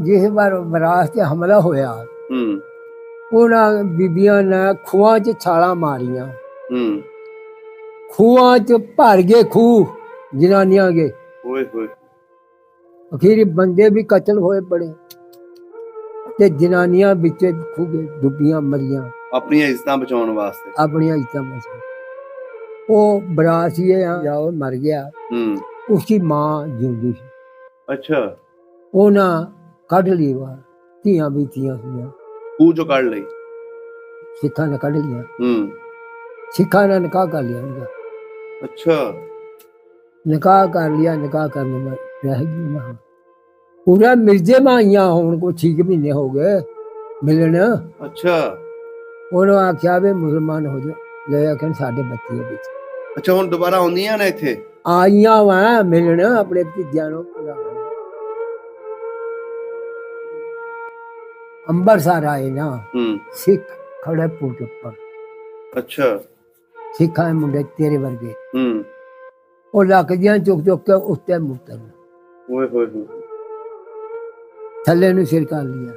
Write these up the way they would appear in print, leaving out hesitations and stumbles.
ਜਿਸ ਵਾਰ ਬਰਾਸ ਤੇ ਹਮਲਾ ਹੋਇਆ ਹੂੰ ਉਹਨਾਂ ਬੀਬੀਆਂ ਨੇ ਖੂਹਾਂ 'ਚ ਛਾਲਾਂ ਮਾਰੀਆਂ, ਹੂੰ ਖੂਹਾਂ 'ਚ ਭਰ ਗਏ ਖੂਹ ਜਨਾਨੀਆਂ ਦੇ। ਓਏ ਹੋਏ ਅਖੀਰੀ ਬੰਦੇ ਵੀ ਕਤਲ ਹੋਏ ਬੜੇ ਤੇ ਜਨਾਨੀਆਂ ਵਿੱਚ ਖੂਹ ਗਏ, ਡੁੱਬੀਆਂ ਮਰੀਆਂ ਆਪਣੀਆਂ ਇੱਜ਼ਤਾਂ ਬਚਾਉਣ ਵਾਸਤੇ। ਆਪਣੀਆਂ ਇੱਜ਼ਤਾਂ ਬਚਾਉਣ। ਉਹ ਬਰਾਸੀਏ ਜਾਓ ਮਰ ਗਿਆ, ਹੂੰ ਉਸकी ਮਾਂ ਜਿਉਂਦੀ ਸੀ। ਅੱਛਾ ਉਹਨਾਂ ਕੱਢ ਲਈ ਬਾਹਰ, ਧੀਆਂ ਵੀ ਧੀਆਂ ਸੀਗੀਆਂ, ਖੂਹ ਚੋਂ ਕੱਢ ਲਈ। ਸਿੱਖਾਂ ਨੇ ਕੱਢ ਲਿਆ, ਹੂੰ ਸਿੱਖਾਂ ਨੇ ਨਿਕਾਹ ਕਰ ਲਿਆ ਉਨका। ਅੱਛਾ ਨਿਕਾਹ ਕਰ ਲਿਆ, ਨਿਕਾਹ ਕਰਨੇ में रह गई वहाँ पूरा मिर्जे में आईया होने को 6 महीने हो गए मिलन। ਅੱਛਾ ਉਹਨੂੰ ਆਖਿਆ ਵੀ ਮੁਸਲਮਾਨ ਹੋ ਜਾ, ਲੈ ਆਖਣ ਸਾਡੇ ਬੱਚੇ ਵਿੱਚ ਅੱਛਾ ਹੁਣ ਦੁਬਾਰਾ ਆਉਂਦੀਆਂ ਨੇ ਇੱਥੇ? ਆਈਆਂ ਵਾ ਮਿਲਣ ਆਪਣੇ ਭਤੀਜਿਆਂ ਨੂੰ। ਅੰਬਰਸਰ ਆਏ ਨਾ ਹੂੰ ਸਿੱਖ ਖੜੇ ਪੁੱਟ ਉੱਪਰ, ਅੱਛਾ ਸਿੱਖਾਂ ਦੇ ਮੁੰਡੇ ਤੇਰੇ ਵਰਗੇ, ਹੂੰ ਉਹ ਲੱਕਦੀਆਂ ਚੁੱਕ ਚੁੱਕ ਕੇ ਉੱਤੇ ਮੁੱਤਰ ਓਏ ਹੋਏ ਹੋਏ ਥੱਲੇ ਨੂੰ ਸਿਰ ਕਰ ਲਿਆ।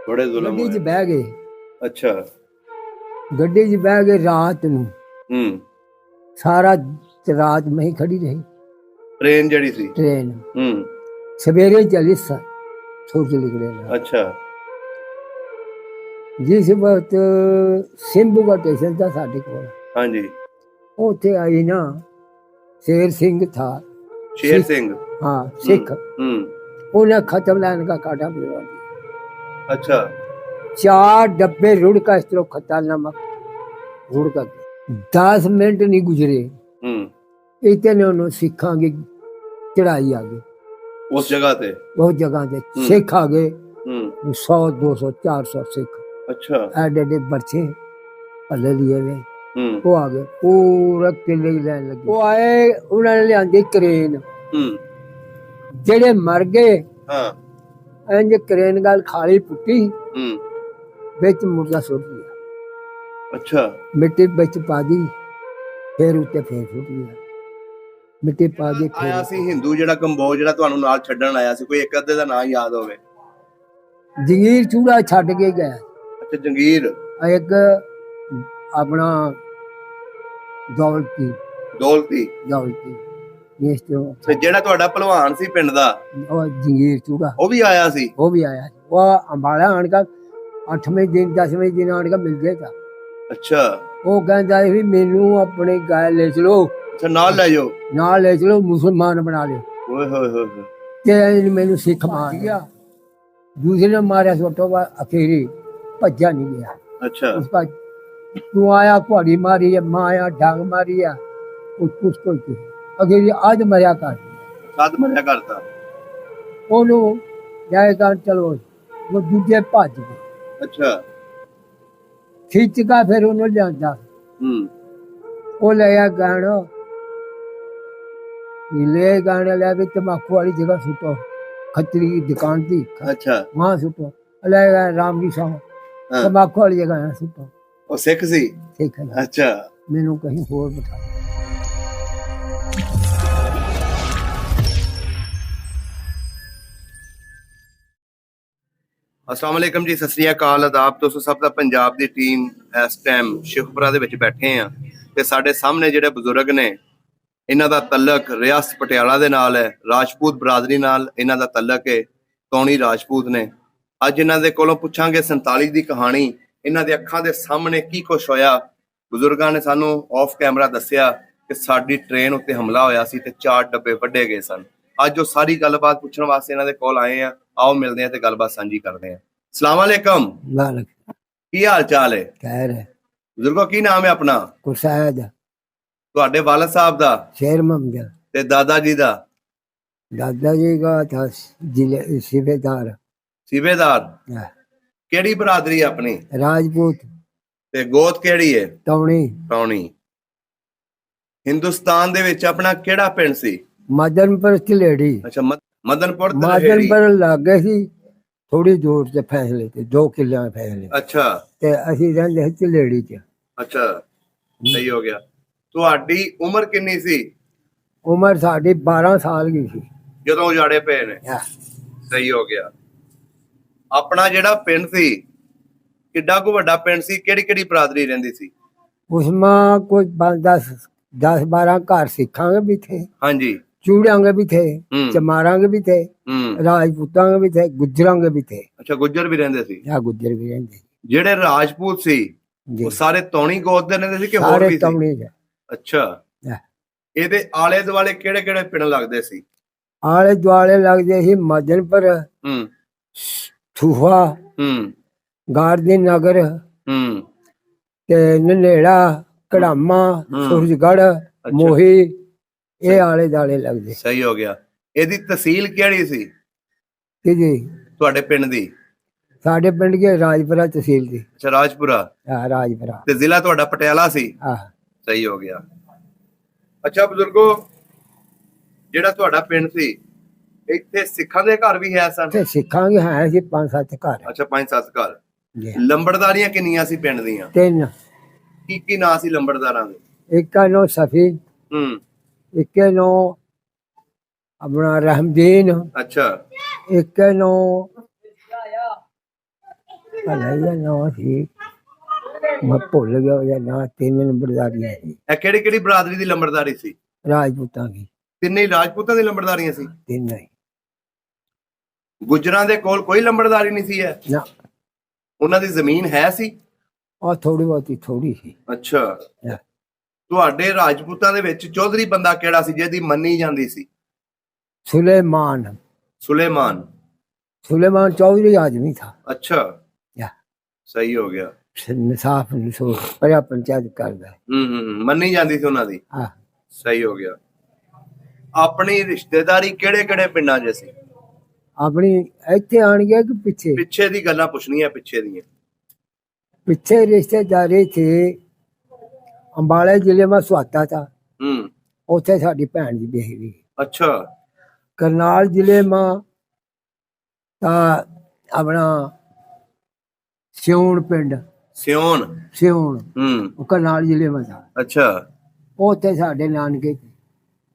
ਬੜੇ ਜ਼ੁਲਮ ਗੱਡੀ 'ਚ ਹੋਏ। ਬਹਿ ਗਏ, ਅੱਛਾ ਗੱਡੀ 'ਚ ਬਹਿ ਗਏ ਰਾਤ ਨੂੰ, ਹੂੰ ਸਾਰਾ ਰਾਤ ਮੈਂ ਹੀ ਖੜੀ ਰਹੀ ਟ੍ਰੇਨ ਜਿਹੜੀ ਸੀ? ਟ੍ਰੇਨ। ਹੂੰ ਸਵੇਰੇ ਚਲੀ ਸੂਰਜ ਨਿਕਲੇ ਨਾ। ਅੱਛਾ ਜਿਸ ਵਕਤ ਸਿੰਭੂ ਦਾ ਸਟੇਸ਼ਨ था ਸਾਡੇ ਕੋਲ, ਹਾਂਜੀ ਉੱਥੇ ਆਈ ਨਾ शेर सिंह था, ਸ਼ੇਰ ਸਿੰਘ। हाँ सिख, हम्म उन्हें खत्म लाने का काटा भिजवा दिया। अच्छा 4 डब्बे रुड़ का इस तरह खट्टा नमक रुड़ का 10 मिनट नहीं गुजरे, इतने उन्होंने सिखा की चढ़ाई आ गई उस जगह पे, बहुत जगह से सिख आ गए 100 200 400 सिख। अच्छा एडे एडे बच्चे पल्ले लिए हुए वो आ गए, पूरा किले की लाइन लगी। वो आए उन्होंने लिया क्रेन, जेड़े मर गए इंज क्रेन गल खाली पुट्टी बिच मुर्दा सुट दिया। अच्छा मिट्टी बिच पा दी, फिर उत्ते फिर सुट दिया, मिट्टी पा दी। ਆਇਆ ਸੀ ਹਿੰਦੂ ਜਿਹੜਾ ਕੰਬੋਜ ਜਿਹੜਾ ਤੁਹਾਨੂੰ ਨਾਲ ਛੱਡਣ ਆਇਆ ਸੀ, ਕੋਈ ਇੱਕ ਅੱਧੇ ਦਾ ਨਾਂ ਯਾਦ ਹੋਵੇ? जंगीर चूड़ा छड़ के गया। ਅੱਛਾ ਜੰਗੀਰ। एक अपना दौलती ਦੌਲਤੀ। दौलती इस तरह ਤੇ ਜਿਹੜਾ ਤੁਹਾਡਾ ਪਹਿਲਵਾਨ ਸੀ ਪਿੰਡ ਦਾ, और जंगीर चूड़ा ਉਹ ਵੀ ਆਇਆ ਸੀ? वो भी आया। वो अंबाला आने का 8वें दिन 10वें दिन आने का मिल गया था। ਅੱਛਾ वो कहता है भी मेनू अपने गाय ले चलो, ਅੱਛਾ ਨਾਲ ਲੈ ਜਾਓ। ना ले चलो मुसलमान बना लो। ਓਏ ਹੋਏ ਹੋਏ ਹੋਏ ते मैनू सिख मार गया, दूसरे ने मारा सोटो का अखेरी भज्जा नहीं गया। अच्छा उसका तू आया कुआड़ी मारी है, माँ आया डांग मारी है, उसको अखेरी आज मरिया कर ਸਾਧ ਮਰਿਆ ਕਰਤਾ। ओनू जाएगा चलो, वो दूजे भज गए। अच्छा खिंच का फिर उन्होंने लिया, वो लिया गाना, ले गाने लिया भी तम्बाकू वाली जगह सुटो, खतरी की दुकान थी अच्छा वहां सुटो, ले राम की साह तम्बाकू वाली जगह है सुटो। ਉਹ ਸਿੱਖ ਸੀ? ठीक है, अच्छा मैनू कहीं होर बिठा। अस्सलाम वालेकुम जी, सत श्री अकाल, आदाब दोस्तों। ਸਭ ਦਾ ਪੰਜਾਬ ਦੀ ਟੀਮ ਇਸ ਟਾਈਮ ਸ਼ਿਖਪੁਰਾ ਦੇ ਵਿੱਚ ਬੈਠੇ ਆ ਤੇ ਸਾਡੇ ਸਾਹਮਣੇ ਜਿਹੜੇ ਬਜ਼ੁਰਗ ਨੇ, ਇਹਨਾਂ ਦਾ ਤਲਕ ਰਿਆਸਤ ਪਟਿਆਲਾ ਦੇ ਨਾਲ ਹੈ, ਰਾਜਪੂਤ ਬਰਾਦਰੀ ਨਾਲ ਇਹਨਾਂ ਦਾ ਤਲਕ ਹੈ, ਟੋਣੀ ਰਾਜਪੂਤ ਨੇ। ਅੱਜ ਇਹਨਾਂ ਦੇ ਕੋਲੋਂ ਪੁੱਛਾਂਗੇ 47 ਦੀ ਕਹਾਣੀ, ਇਹਨਾਂ ਦੇ ਅੱਖਾਂ ਦੇ ਸਾਹਮਣੇ ਕੀ ਕੁਛ ਹੋਇਆ। ਬਜ਼ੁਰਗਾਂ ਨੇ ਸਾਨੂੰ ਆਫ ਕੈਮਰਾ ਦੱਸਿਆ ਕਿ ਸਾਡੀ ਟ੍ਰੇਨ ਉੱਤੇ ਹਮਲਾ ਹੋਇਆ ਸੀ ਤੇ 4 ਡੱਬੇ ਵੱਢੇ ਗਏ ਸਨ। ਅੱਜ ਉਹ ਸਾਰੀ ਗੱਲਬਾਤ ਪੁੱਛਣ ਵਾਸਤੇ ਇਹਨਾਂ ਦੇ ਕੋਲ ਆਏ ਆ। आओ मिलते हैं ते गलबात साझी करते हैं। अस्सलाम वालेकुम, की हाल चाल है? खैर है। बुजुर्गो की नाम है अपना? कुसैद। तुहाडे वालिद साहब दा? शेर मोहम्मद। ते दादा जी दा? दादा जी का था जिले सूबेदार। सूबेदार? केड़ी बरादरी है अपनी? राजपूत। ते गोत केड़ी है? टौणी। टौणी। हिंदुस्तान दे विच अपना केड़ा पिंड सी? मदनपुर झलेड़ी। अच्छा मदनपुर लागे सी, थोड़ी दूर से फैसले थे, 2 किले फैसले। अच्छा ते असीं रहिंदे सी झलेड़ी च। अच्छा सही हो गया। तुहाडी उम्र कितनी सी? उम्र साडी 12 साल की सी। ਜਦੋਂ ਉਜਾੜੇ ਪਏ ਨੇ। ਹਾਂ। ਸਹੀ ਹੋ ਗਿਆ। ਆਪਣਾ ਜਿਹੜਾ ਪਿੰਡ ਸੀ ਕਿੱਡਾ ਕੁ ਵੱਡਾ ਪਿੰਡ ਸੀ, ਕਿਹੜੀ ਕਿਹੜੀ ਬਰਾਦਰੀ ਰਹਿੰਦੀ ਸੀ? उसमें कोई 10-12 घर सिखांगे भी थे, ਹਾਂਜੀ। चूड़ांगे भी थे, हम्म। चमारांगे भी थे, राजपूतांगे भी थे, गुजरांगे भी थे। ਅੱਛਾ, ਗੁੱਜਰ ਵੀ ਰਹਿੰਦੇ ਸੀ। या गुजर भी रहते ਜਿਹੜੇ ਰਾਜਪੂਤ ਸੀ जी, ਉਹ ਸਾਰੇ ਤੌਣੀ ਗੋਤ ਦੇ ਰਹਿੰਦੇ ਸੀ ਕਿ ਹੋਰ सारे ਵੀ ਸੀ? तमने से। ਅੱਛਾ। ਹਾਂ। ਇਹਦੇ ਆਲੇ ਦੁਆਲੇ ਕਿਹੜੇ ਕਿਹੜੇ ਪਿੰਡ ਲੱਗਦੇ ਸੀ? आले दुआले लगते ही मदनपुर, ਹੂੰ ठूहा, ਹੂੰ गार्दी नगर, ਹੂੰ ते ननेड़ा, कड़ामा, सूरजगढ़, अच्छा। मोही, ये आले दुआले लगते। ਸਹੀ ਹੋ ਗਿਆ। ਇਹਦੀ ਤਹਿਸੀਲ ਕਿਹੜੀ ਸੀ कि जी ਤੁਹਾਡੇ ਪਿੰਡ ਦੀ? साडे पिंड के राजपुरा तहसील थी। ਅੱਛਾ, ਰਾਜਪੁਰਾ। राजपुरा। ਤੇ ਜ਼ਿਲ੍ਹਾ ਤੁਹਾਡਾ ਪਟਿਆਲਾ ਸੀ। हाँ। ਸਹੀ ਹੋ ਗਿਆ। ਅੱਛਾ ਬਜ਼ੁਰਗੋ, ਜਿਹੜਾ ਤੁਹਾਡਾ ਪਿੰਡ ਸੀ ਇੱਥੇ ਸਿੱਖਾਂ ਦੇ ਘਰ ਵੀ ਹੈ ਸਨ? ते सिखांगे है जी 5-7 घर। ਅੱਛਾ, 5-7 ਘਰ। जी। ਲੰਬੜਦਾਰੀਆਂ ਕਿੰਨੀਆਂ ਸੀ ਪਿੰਡ ਦੀਆਂ? 3। ਕੀ ਨਾਂ ਸੀ ਲੰਬੜਦਾਰਾਂ ਦੇ? एक का नो सफी, ਹੂੰ एक के नो अपना रहमदीन, ਅੱਛਾ। एक के नो भला नो थी, मैं भूल गया या ना। 3 नंबरदारी है ਇਹ ਕਿਹੜੀ ਕਿਹੜੀ ਬਰਾਦਰੀ ਦੀ ਲੰਬੜਦਾਰੀ ਸੀ? राजपूतां की। ਤਿੰਨੇ ਹੀ ਰਾਜਪੂਤਾਂ ਦੀ ਲੰਬੜਦਾਰੀਆਂ ਸੀ? 3 नहीं ਗੁੱਜਰਾਂ ਦੇ ਕੋਲ ਕੋਈ ਲੰਬੜਦਾਰੀ ਨਹੀਂ ਸੀ ਹੈ? ना, ਉਹਨਾਂ ਦੀ ਜ਼ਮੀਨ ਹੈ ਸੀ? और थोड़ी बहुत ही थोड़ी सी। ਅੱਛਾ। Yeah। ਤੁਹਾਡੇ ਰਾਜਪੂਤਾਂ ਦੇ ਵਿੱਚ ਚੌਧਰੀ ਬੰਦਾ ਕਿਹੜਾ ਸੀ ਜਿਹਦੀ ਮੰਨੀ ਜਾਂਦੀ ਸੀ? सुलेमान। ਸੁਲੇਮਾਨ। सुलेमान चौधरी आदमी था। ਅੱਛਾ। Yeah। ਸਹੀ ਹੋ ਗਿਆ। निसाफ निसूर पर पंचायत कर गए। ਮੰਨੀ ਜਾਂਦੀ ਸੀ ਉਹਨਾਂ ਦੀ। हाँ। ਸਹੀ ਹੋ ਗਿਆ। ਆਪਣੀ ਰਿਸ਼ਤੇਦਾਰੀ ਕਿਹੜੇ ਕਿਹੜੇ ਪਿੰਡਾਂ 'ਚ ਸੀ? अपनी इतने आन गया कि पीछे ਪਿੱਛੇ ਦੀ ਗੱਲਾਂ ਪੁੱਛਣੀਆਂ, ਪਿੱਛੇ ਦੀਆਂ। पीछे रिश्तेदारी थी। अंबाले जिले में सुहाता था, ਹੂੰ उथे साडी भैन जी बेही गई। ਅੱਛਾ। करनाल जिले में ता अपना सिउण पिंड, ਸਿਉਣ। सिउण ਹੂੰ वो करनाल जिले में था। ਅੱਛਾ। उथे साडे नानके थे।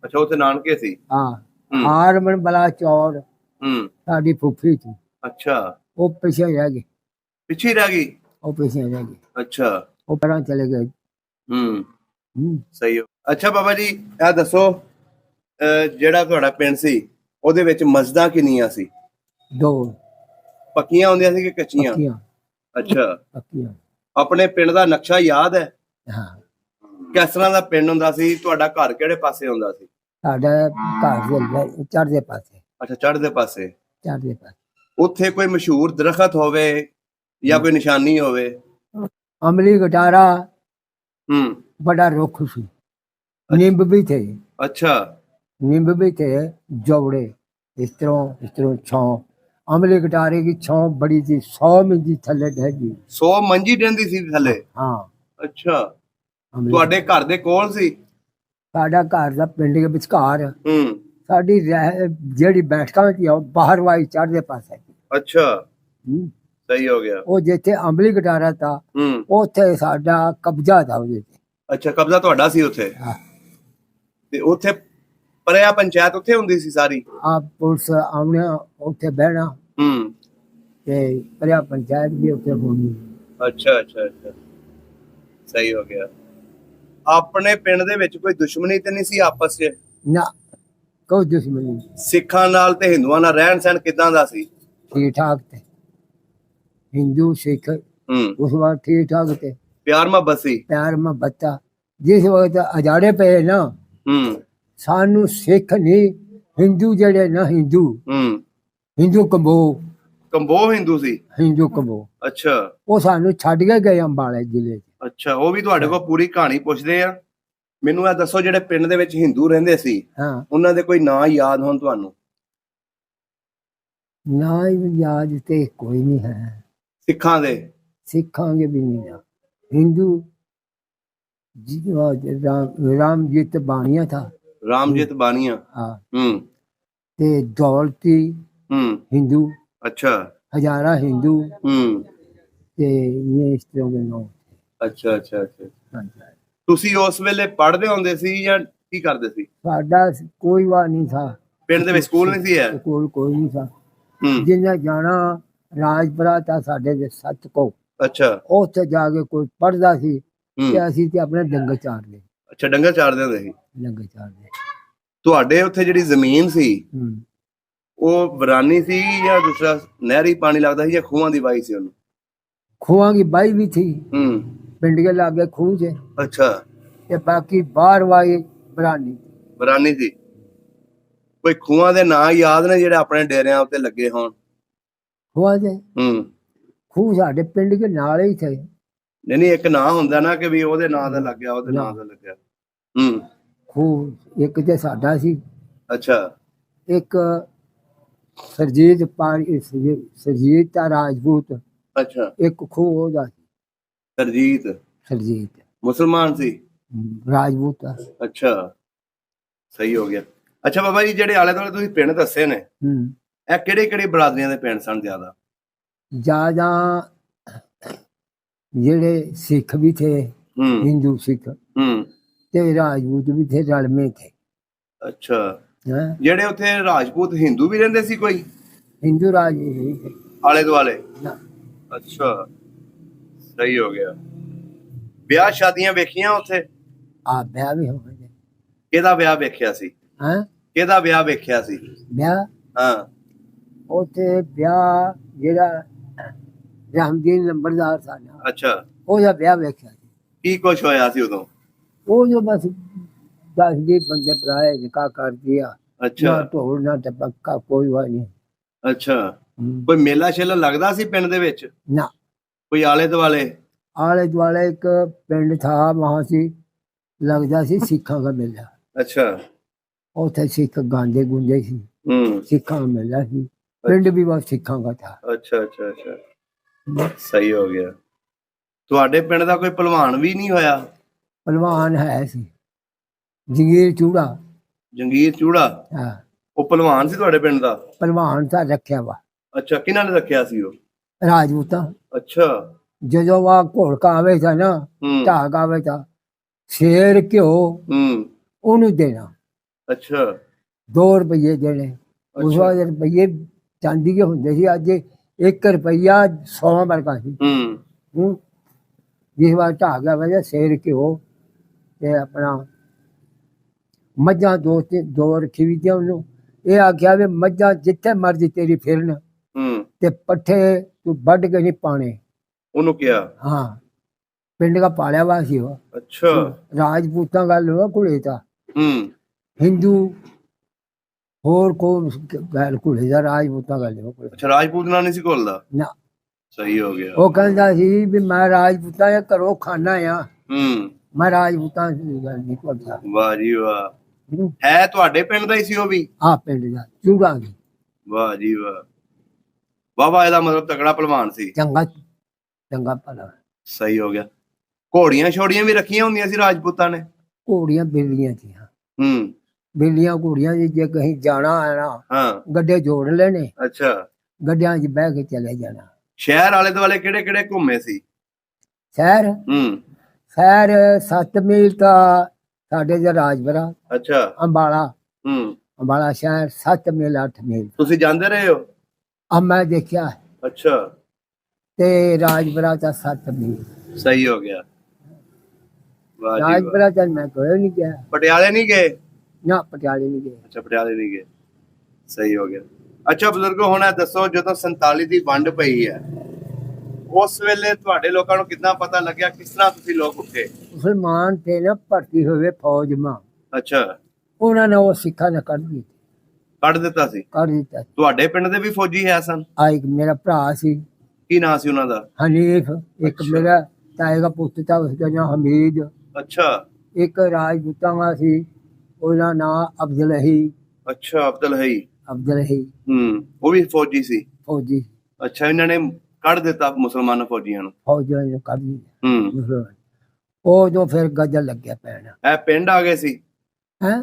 ਅੱਛਾ, ਉੱਥੇ ਨਾਨਕੇ ਸੀ। हाँ। हम्म। हारमन बला चौर ਹੂੰ साडी फुफी थी। ਅੱਛਾ। वो पीछे रह गई, ਪਿੱਛੇ ਹੀ ਰਹਿ ਗਈ। वो पीछे रह गई, ਅੱਛਾ। वो परा चले गए। ਹੂੰ ਸਹੀ ਹੋ। ਅੱਛਾ ਬਾਬਾ ਜੀ, ਇਹ ਦੱਸੋ ਜਿਹੜਾ ਤੁਹਾਡਾ ਪਿੰਡ ਸੀ ਉਹਦੇ ਵਿੱਚ ਮਸਜਿਦਾਂ ਕਿੰਨੀਆਂ ਸੀ? 2 ਪੱਕੀਆਂ ਹੁੰਦੀਆਂ ਸੀ ਕਿ ਕੱਚੀਆਂ? पक्कियां। ਅੱਛਾ। पक्कियां। ਆਪਣੇ ਪਿੰਡ ਦਾ ਨਕਸ਼ਾ ਯਾਦ ਹੈ? हाँ। ਕਿਸ ਤਰ੍ਹਾਂ ਦਾ ਪਿੰਡ ਹੁੰਦਾ ਸੀ? ਤੁਹਾਡਾ ਘਰ ਕਿਹੜੇ ਪਾਸੇ ਹੁੰਦਾ ਸੀ? साडा घर चढ़दे पासे। ਅੱਛਾ, ਚੜ੍ਹਦੇ ਪਾਸੇ। चढ़दे पासे ਉੱਥੇ ਕੋਈ ਮਸ਼ਹੂਰ ਦਰਖਤ ਹੋਵੇ ਜਾਂ ਕੋਈ ਨਿਸ਼ਾਨੀ ਹੋਵੇ? अमली गटारा ਹੂੰ बड़ा रुख सी। नींब भी थे, ਅੱਛਾ। नींब भी थे, जौड़े इस तरह छां। अमली गटारे की छां बड़ी थी, 100 मंजी थले ढहगी। 100 ਮੰਜੀ ਡੰਦੀ ਸੀ ਥੱਲੇ? हाँ। ਅੱਛਾ। अमली ਤੁਹਾਡੇ ਘਰ ਦੇ ਕੋਲ ਸੀ? साडा घर दा पिंड के विचकार ਹੂੰ साडी जेड़ी बैठकां थी वो बाहर वाई चढ़दे पासे। ਅੱਛਾ। हम्म। ਸਹੀ ਹੋ ਗਿਆ। वो जिथे अमली गटारा था ਹੂੰ उथे साडा कब्जा था ਉਹਦੇ ਤੇ। ਅੱਛਾ, ਕਬਜ਼ਾ ਤੁਹਾਡਾ ਸੀ ਉੱਥੇ? ਹਾਂ। ਤੇ ਉੱਥੇ ਪਰਿਆ ਪੰਚਾਇਤ ਉੱਥੇ ਹੁੰਦੀ ਸੀ ਸਾਰੀ? ਆ ਪੁਲਿਸ ਆਉਣਾ ਉੱਥੇ ਬਹਿਣਾ ਹੂੰ ਤੇ ਪਰਿਆ ਪੰਚਾਇਤ ਵੀ ਉੱਥੇ ਹੋਣੀ। ਅੱਛਾ ਅੱਛਾ ਅੱਛਾ। ਸਹੀ ਹੋ ਗਿਆ। ਆਪਣੇ ਪਿੰਡ ਦੇ ਵਿੱਚ ਕੋਈ ਦੁਸ਼ਮਣੀ ਤੇ ਨਹੀਂ ਸੀ ਆਪਸ 'ਚ? ਨਾ ਕੋਈ ਦੁਸ਼ਮਣੀ ਨਹੀਂ। ਸਿੱਖਾਂ ਨਾਲ ਤੇ ਹਿੰਦੂਆਂ ਨਾਲ ਰਹਿਣ ਸਹਿਣ ਕਿਦਾਂ ਦਾ ਸੀ? ਠੀਕ ਠਾਕ ਤੇ हिंदू सिख ਹੂੰ उस वक्त ठीक ठाक थे, ਪਿਆਰ ਮੁਹੱਬਤ ਸੀ? प्यार में बच्चा। जिस वक्त अजाड़े पे ना ਹੂੰ सानू सिख नहीं हिंदू जड़े ना हिंदू ਹੂੰ हिंदू कंबो ਕੰਬੋ ਹਿੰਦੂ ਸੀ? हिंदू कंबो ਅੱਛਾ वो सानू छड़ के गए अंबाले जिले। ਅੱਛਾ। ਉਹ ਵੀ ਤੁਹਾਡੇ ਕੋਲ ਪੂਰੀ ਕਹਾਣੀ ਪੁੱਛਦੇ ਆ। ਮੈਨੂੰ ਇਹ ਦੱਸੋ, ਜਿਹੜੇ ਪਿੰਡ ਦੇ ਵਿੱਚ ਹਿੰਦੂ ਰਹਿੰਦੇ ਸੀ हाँ। ਉਹਨਾਂ ਦੇ ਕੋਈ ਨਾਂ ਯਾਦ ਹੋਣ ਤੁਹਾਨੂੰ? ना याद ते कोई नहीं है, ਸਿੱਖਾਂ ਦੇ? सिखांगे भी नहीं ना। हिंदू रामजीत बाणिया था। ਰਾਮਜੀਤ ਬਾਣੀਆਂ? हाँ। ਹੂੰ ते दौलती ਹੂੰ हिंदू, ਅੱਛਾ। हजारा हिंदू ਹੂੰ ते ये इस तरह के नाम। ਅੱਛਾ ਅੱਛਾ ਅੱਛਾ। हाँ। ਤੁਸੀਂ ਉਸ ਵੇਲੇ ਪੜ੍ਹਦੇ ਹੁੰਦੇ ਸੀ ਜਾਂ ਕੀ ਕਰਦੇ ਸੀ? साडा कोई वार नहीं था, ਪਿੰਡ ਦੇ ਵਿੱਚ ਸਕੂਲ ਨਹੀਂ ਸੀ ਹੈ? ਸਕੂਲ ਕੋਈ ਨਹੀਂ ਸੀ। ਹੂੰ ਜਿੰਨੇ ਜਾਣਾ ਰਾਜਪੁਰਾ ਤਾਂ ਸਾਡੇ ਦੇ ਸੱਚ ਕੋ, ਅੱਛਾ ਉੱਥੇ ਜਾ ਕੇ ਕੋਈ ਪੜਦਾ ਸੀ ਹੂੰ ਤੇ ਅਸੀਂ ਤੇ ਆਪਣੇ ਡੰਗਰ ਚਾਰਦੇ, ਅੱਛਾ ਡੰਗਰ ਚਾਰਦੇ ਹੁੰਦੇ ਸੀ। ਡੰਗਰ ਚਾਰਦੇ। ਤੁਹਾਡੇ ਉੱਥੇ ਜਿਹੜੀ ਜ਼ਮੀਨ ਸੀ ਹੂੰ ਉਹ ਬਰਾਨੀ ਸੀ ਜਾਂ ਦੂਸਰਾ ਨਹਿਰੀ ਪਾਣੀ ਲੱਗਦਾ ਸੀ ਜਾਂ ਖੂਹਾਂ ਦੀ ਵਾਈ ਸੀ ਉਹਨੂੰ? ਖੂਹਾਂ की बाई भी थी ਹੂੰ पिंड के लागे खूह से, ਅੱਛਾ ते बाकी बाहर वाई बरानी। ਬਰਾਨੀ ਸੀ। ਕੋਈ ਖੂਹਾਂ ਦੇ ਨਾਂ ਯਾਦ ਨੇ ਜਿਹੜੇ ਆਪਣੇ ਡੇਰਿਆਂ ਉੱਤੇ ਲੱਗੇ ਹੋਣ? खूह से ਹੂੰ खूह साडे पिंड के नाल ही थे। ਨਹੀਂ ਇੱਕ ਨਾਂ ਹੁੰਦਾ ਨਾ ਕਿ ਵੀ ਉਹਦੇ ਨਾਂ ਦਾ ਲੱਗਿਆ, ਉਹਦੇ ਨਾਂ ਦਾ ਲੱਗਿਆ। ਹੂੰ खूह एक ते साडा सी, ਅੱਛਾ एक सरजीत पानी सरजीत ता राजपूत, ਅੱਛਾ एक खूह ओदा सी, ਸਰਜੀਤ सरजीत ਮੁਸਲਮਾਨ ਸੀ। राजपूत दा। ਅੱਛਾ ਸਹੀ ਹੋ ਗਿਆ। ਅੱਛਾ ਬਾਬਾ ਜੀ ਜਿਹੜੇ ਆਲੇ ਦੁਆਲੇ ਤੁਸੀਂ ਪਿੰਡ ਦੱਸੇ ਨੇ ਇਹ ਕਿਹੜੇ ਕਿਹੜੇ ਬਰਾਦਰੀਆਂ ਦੇ ਪਿੰਡ ਸਨ ਜ਼ਿਆਦਾ? ज्यादा जेड़े सिख भी थे, ਹੂੰ हिंदू सिख ਹੂੰ ते राजपूत भी थे, रलमे थे। ਅੱਛਾ हैं? ਜਿਹੜੇ ਉੱਥੇ ਰਾਜਪੂਤ ਹਿੰਦੂ ਵੀ ਰਹਿੰਦੇ ਸੀ ਕੋਈ हिंदू राजपूत नहीं थे ਆਲੇ ਦੁਆਲੇ? ना। ਅੱਛਾ ਸਹੀ ਹੋ ਗਿਆ। ਵਿਆਹ ਸ਼ਾਦੀਆਂ ਵੇਖੀਆਂ ਉੱਥੇ? आप ब्याह भी हो गए ਕਿਹਦਾ ਵਿਆਹ ਵੇਖਿਆ ਸੀ? हैं? ਕਿਹਦਾ ਵਿਆਹ ਵੇਖਿਆ ਸੀ? ब्याह ਹਾਂ ਉੱਥੇ ਵਿਆਹ ਜਿਹੜਾ ਰਾਮਦੀਨ ਨੰਬਰਦਾਰ ਸੀ ਨਾ, ਅੱਛਾ ਉਹਦਾ ਵਿਆਹ ਵੇਖਿਆ ਸੀ। ਕੀ ਕੁਛ ਹੋਇਆ ਸੀ ਉਦੋਂ? ਉਹ ਜੋ ਬਸ 10 ਬੰਦੇ ਭਰਾਏ ਨਿਕਾਹ ਕਰ ਦਿਆ, ਅੱਛਾ ਨਾ ਢੋਲ ਨਾ ਟਪਕਾ ਕੋਈ ਵਾ ਨਹੀਂ। ਅੱਛਾ ਕੋਈ ਮੇਲਾ ਸ਼ੇਲਾ ਲੱਗਦਾ ਸੀ ਪਿੰਡ ਦੇ ਵਿੱਚ? ਨਾ ਕੋਈ ਆਲੇ ਦੁਆਲੇ? ਆਲੇ ਦੁਆਲੇ ਇੱਕ ਪਿੰਡ ਥਾ, ਵਹਾਂ ਸੀ ਲੱਗਦਾ ਸੀ ਸਿੱਖਾਂ ਦਾ ਮੇਲਾ। ਅੱਛਾ ਉੱਥੇ ਸਿੱਖ ਗਾਉਂਦੇ ਗੁੰਦੇ ਸੀ, ਹੂੰ ਸਿੱਖਾਂ ਦਾ ਮੇਲਾ ਸੀ। ਪਿੰਡ ਵੀ ਬਹੁਤ ਸਿੱਖਾਂ ਦਾ ਥਾ। ਅੱਛਾ ਅੱਛਾ ਅੱਛਾ ਸਹੀ ਹੋ ਗਿਆ। ਤੁਹਾਡੇ ਪਿੰਡ ਦਾ ਕੋਈ ਪਹਿਲਵਾਨ ਵੀ ਨਹੀਂ ਹੋਇਆ? ਪਹਿਲਵਾਨ ਹੈ ਸੀ ਜੰਗੀਰ ਚੂੜਾ। ਜੰਗੀਰ ਚੂੜਾ ਹਾਂ ਉਹ ਪਹਿਲਵਾਨ ਸੀ ਤੁਹਾਡੇ ਪਿੰਡ ਦਾ? ਪਹਿਲਵਾਨ ਤਾਂ ਰੱਖਿਆ ਵਾ ਅੱਛਾ ਕਿਹਨਾਂ ਨੇ ਰੱਖਿਆ ਸੀ ਉਹ? ਰਾਜਪੂਤਾਂ। ਅੱਛਾ ਜਦੋਂ ਵਾ ਘੋੜਕਾ ਆਵੇ ਤਾਂ ਨਾ, ਹੂੰ ਢਾਕ ਆਵੇ ਤਾਂ ਸ਼ੇਰ ਘਿਓ ਹੂੰ ਉਹਨੂੰ ਦੇਣਾ, ਅੱਛਾ 2 ਰੁਪਏ ਦੇਣੇ। ਉਸ ਅੱਛਾ ਵਾਰ ਰੁਪਏ ਚਾਂਦੀ ਦੇ ਹੁੰਦੇ ਸੀ, ਅੱਜ 1 ਰੁਪਈਆ 100 ਵਰਗਾ ਸੀ। ਹੂੰ ਜਿਸ ਵਾਰ ਢਾਕ ਆਵੇ ਸ਼ੇਰ ਘਿਓ ਤੇ ਆਪਣਾ ਮੱਝਾਂ ਦੋ ਰੱਖੀ ਵੀ ਤੇ ਉਹਨੂੰ ਇਹ ਆਖਿਆ ਵੀ ਮੱਝਾਂ ਜਿੱਥੇ ਮਰਜ਼ੀ ਤੇਰੀ ਫਿਰਨ ਹੂੰ ਤੇ ਪੱਠੇ ਤੂੰ ਵੱਢ ਕੇ ਨਹੀਂ ਪਾਣੇ। ਉਹਨੂੰ ਕਿਹਾ? ਹਾਂ ਪਿੰਡ ਦਾ ਪਾਲਿਆ ਵਾ ਸੀ ਉਹ। ਅੱਛਾ ਰਾਜਪੂਤਾਂ ਗੱਲ ਹੋਆ ਕੁੜੇ ਤਾਂ ਹੂੰ ਹਿੰਦੂ ਹੋਰ ਕੋਈ ਗੱਲ ਕੁੜੇ ਦਾ ਰਾਜਪੂਤਾਂ ਗੱਲ ਹੋ। ਅੱਛਾ ਰਾਜਪੂਤ ਨਾਲ ਨਹੀਂ ਸੀ ਘੁਲਦਾ? ਨਾ ਸਹੀ ਹੋ ਗਿਆ। ਉਹ ਕਹਿੰਦਾ ਸੀ ਵੀ ਮੈਂ ਰਾਜਪੂਤਾਂ ਦੇ ਘਰੋਂ ਖਾਣਾ ਆ, ਹੂੰ ਮੈਂ ਰਾਜਪੂਤਾਂ ਦੀ ਗੱਲ ਨਹੀਂ ਕਰਦਾ। ਵਾਹ ਜੀ ਵਾਹ। ਹੈ ਤੁਹਾਡੇ ਪਿੰਡ ਦਾ ਹੀ ਸੀ ਉਹ ਵੀ? ਆ ਪਿੰਡ ਦਾ ਚੂੜਾ ਦੀ ਵਾਹ ਜੀ ਵਾਹ। ਵਾਹ ਇਹਦਾ ਮਤਲਬ ਤਕੜਾ ਪਹਿਲਵਾਨ ਸੀ। ਚੰਗਾ ਚੰਗਾ ਭਲਾ। ਸਹੀ ਹੋ ਗਿਆ। ਘੋੜੀਆਂ ਛੋੜੀਆਂ ਵੀ ਰੱਖੀਆਂ ਹੁੰਦੀਆਂ ਸੀ ਰਾਜਪੂਤਾਂ ਨੇ? ਘੋੜੀਆਂ ਬਿੱਲੀਆਂ ਸੀਆਂ, ਹੂੰ ਬਿੱਲੀਆਂ ਘੋੜੀਆਂ ਦੀ ਜੇ ਕਹੀਂ ਜਾਣਾ ਆਣਾ ਹਾਂ ਗੱਡੇ ਜੋੜ ਲੈਣੇ, ਅੱਛਾ ਗੱਡਿਆਂ 'ਚ ਬਹਿ ਕੇ ਚਲੇ ਜਾਣਾ। ਸ਼ਹਿਰ ਆਲੇ ਦੁਆਲੇ ਕਿਹੜੇ ਕਿਹੜੇ ਘੁੰਮੇ ਸੀ? ਸ਼ਹਿਰ ਹੂੰ ਸ਼ਹਿਰ 7 ਮੀਲ ਤਾਂ ਸਾਡੇ ਦੇ ਰਾਜਪੁਰਾ, ਅੱਛਾ ਅੰਬਾਲਾ, ਹੂੰ ਅੰਬਾਲਾ ਸ਼ਹਿਰ 7 ਮੀਲ 8 ਮੀਲ ਤੁਸੀਂ ਜਾਂਦੇ ਰਹੇ ਹੋ? ਆ ਮੈਂ ਦੇਖਿਆ। ਅੱਛਾ ਤੇ ਰਾਜਪੁਰਾ ਤਾਂ 7 ਮੀਲ। ਸਹੀ ਹੋ ਗਿਆ। ਵਾਹ ਜੀ ਵਾਹ। ਰਾਜਪੁਰਾ ਤਾਂ ਮੈਂ ਕੋਈ ਨਹੀਂ ਗਿਆ ਪਟਿਆਲੇ ਨਹੀਂ ਗਏ? ਨਾ, ਪਟਿਆਲੇ ਨਹੀਂ ਗਏ। ਅੱਛਾ ਪਟਿਆਲੇ ਨਹੀਂ ਗਏ। ਸਹੀ ਹੋ ਗਿਆ। ਅੱਛਾ ਬਜ਼ੁਰਗੋ ਹੁਣ ਇਹ ਦੱਸੋ ਜਦੋਂ 47 ਦੀ ਵੰਡ ਪਈ ਹੈ ਉਸ ਵੇਲੇ ਤੁਹਾਡੇ ਲੋਕਾਂ ਨੂੰ ਕਿੰਨਾ ਪਤਾ ਲੱਗਿਆ, ਕਿਸ ਤਰ੍ਹਾਂ ਤੁਸੀਂ ਲੋਕ ਉੱਠੇ? ਮੁਸਲਮਾਨ ਤੇ ਨਾ ਭਰਤੀ ਹੋਵੇ ਫੌਜ ਮਾਂ, ਅੱਛਾ ਉਹਨਾਂ ਨੇ ਉਹ ਸਿੱਖਾਂ ਨੇ ਕੱਢ ਦਿੱਤੀ, ਕੱਢ ਦਿੱਤਾ ਸੀ? ਕੱਢ ਦਿੱਤਾ। ਤੁਹਾਡੇ ਪਿੰਡ ਦੇ ਵੀ ਫੌਜੀ ਹੈ ਸਨ? ਆ ਇੱਕ ਮੇਰਾ ਭਰਾ ਸੀ ਕੀ ਨਾਂ ਸੀ ਉਹਨਾਂ ਦਾ? ਹਨੀਫ, ਇੱਕ ਅੱਛਾ। ਮੇਰਾ ਤਾਏ ਦਾ ਪੁੱਤ ਤਾਂ ਉਸਦਾ ਨਾਮ ਹਮੀਦ, ਅੱਛਾ ਇੱਕ ਰਾਜਪੂਤਾਂ ਦਾ ਸੀ ਉਹਦਾ ਨਾਮ ਅਬਦੁਲਹੀ। ਅੱਛਾ ਅਬਦੁਲਹੀ। ਅਬਦੁਲਹੀ ਉਹ ਵੀ ਫੌਜੀ ਸੀ? ਫੌਜੀ। ਅੱਛਾ ਇਹਨਾਂ ਨੇ ਕੱਢ ਦਿੱਤਾ ਮੁਸਲਮਾਨ ਫੌਜੀਆਂ ਨੂੰ? ਫੌਜਾਂ ਨੇ ਕੱਢ ਦਿੱਤਾ। ਉਹ ਜੋ ਫਿਰ ਗਜਲ ਲੱਗਿਆ ਪੈਣਾ। ਇਹ ਪਿੰਡ ਆ ਗਏ ਸੀ ਹੈ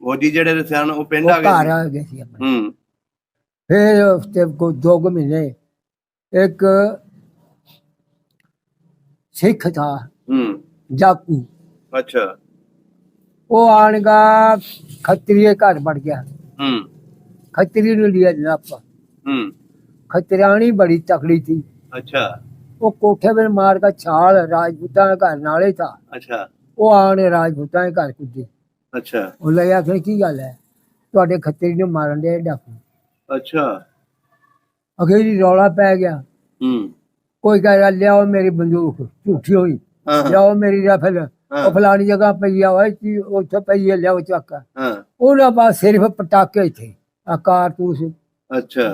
ਫੌਜੀ ਜਿਹੜੇ ਸਨ, ਉਹ ਪਿੰਡ ਆ ਘਰ ਗਏ ਆ ਗਏ ਸੀ ਆਪਣੇ। ਸੀ? ਫਿਰ ਉਸ ਤੇ ਕੋਈ 2 ਮਹੀਨੇ ਇੱਕ ਸਿੱਖ ਥਾ ਜਾਕੂ, ਅੱਛਾ ਉਹ ਆਣਗਾ ਖੱਤਰੀਏ ਘਰ ਵੜ ਗਿਆ। खतरी ने लिया जनापा। खतरानी बड़ी तकड़ी थी। अच्छा। वो कोठे में मार का छाल राजपूता का घर नाले था। अच्छा। वो आने राजपूता के घर कुदी। अच्छा। वो ले आखिर की गल है ਤੁਹਾਡੇ खतरी ने मारन दे डाकू। अच्छा। अखेरी रौला पै गया। कोई कह रहा लियाओ मेरी बंदूक झूठी हुई, लियाओ मेरी राइफल वो फलानी जगह पई है उत्थे पई है लियाओ चक। उन्हें पास सिर्फ पटाके थे कारतूस। अच्छा।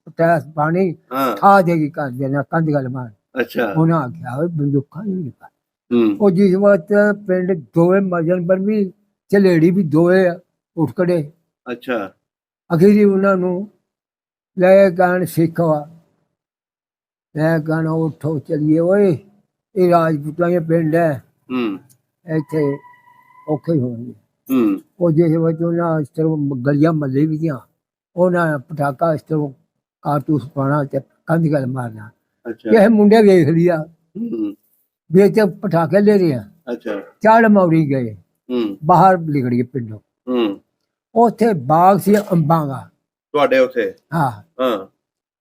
पटास पानी खा देगी कर देना कंध गल मार। अच्छा। उन्हें आख्या बंदूका नहीं वो जिस वक्त पिंड दोवे मजन पर भी झलेड़ी भी दोवे उठ खड़े। अच्छा। अखीरी उन्होंने ले गण सिख वा ले गण उठो चलिए ओए ये राजपूतां दे पिंड है इत्थे औखे होणगे। वो जिस वक्त उन्हें इस तरह गलियां मल्ले भी दियां उन्हें पटाका इस तरह कारतूस पाना ते कंध गल मारना। किसे मुंडे वेख लिया भी इत्थे पटाके ले रहे हैं। चढ़ मौरी गए बाहर निकल गए पिंडों। ਉੱਥੇ ਬਾਗ ਸੀ ਅੰਬਾਂ ਦਾ ਤੁਹਾਡੇ ਉੱਥੇ। हाँ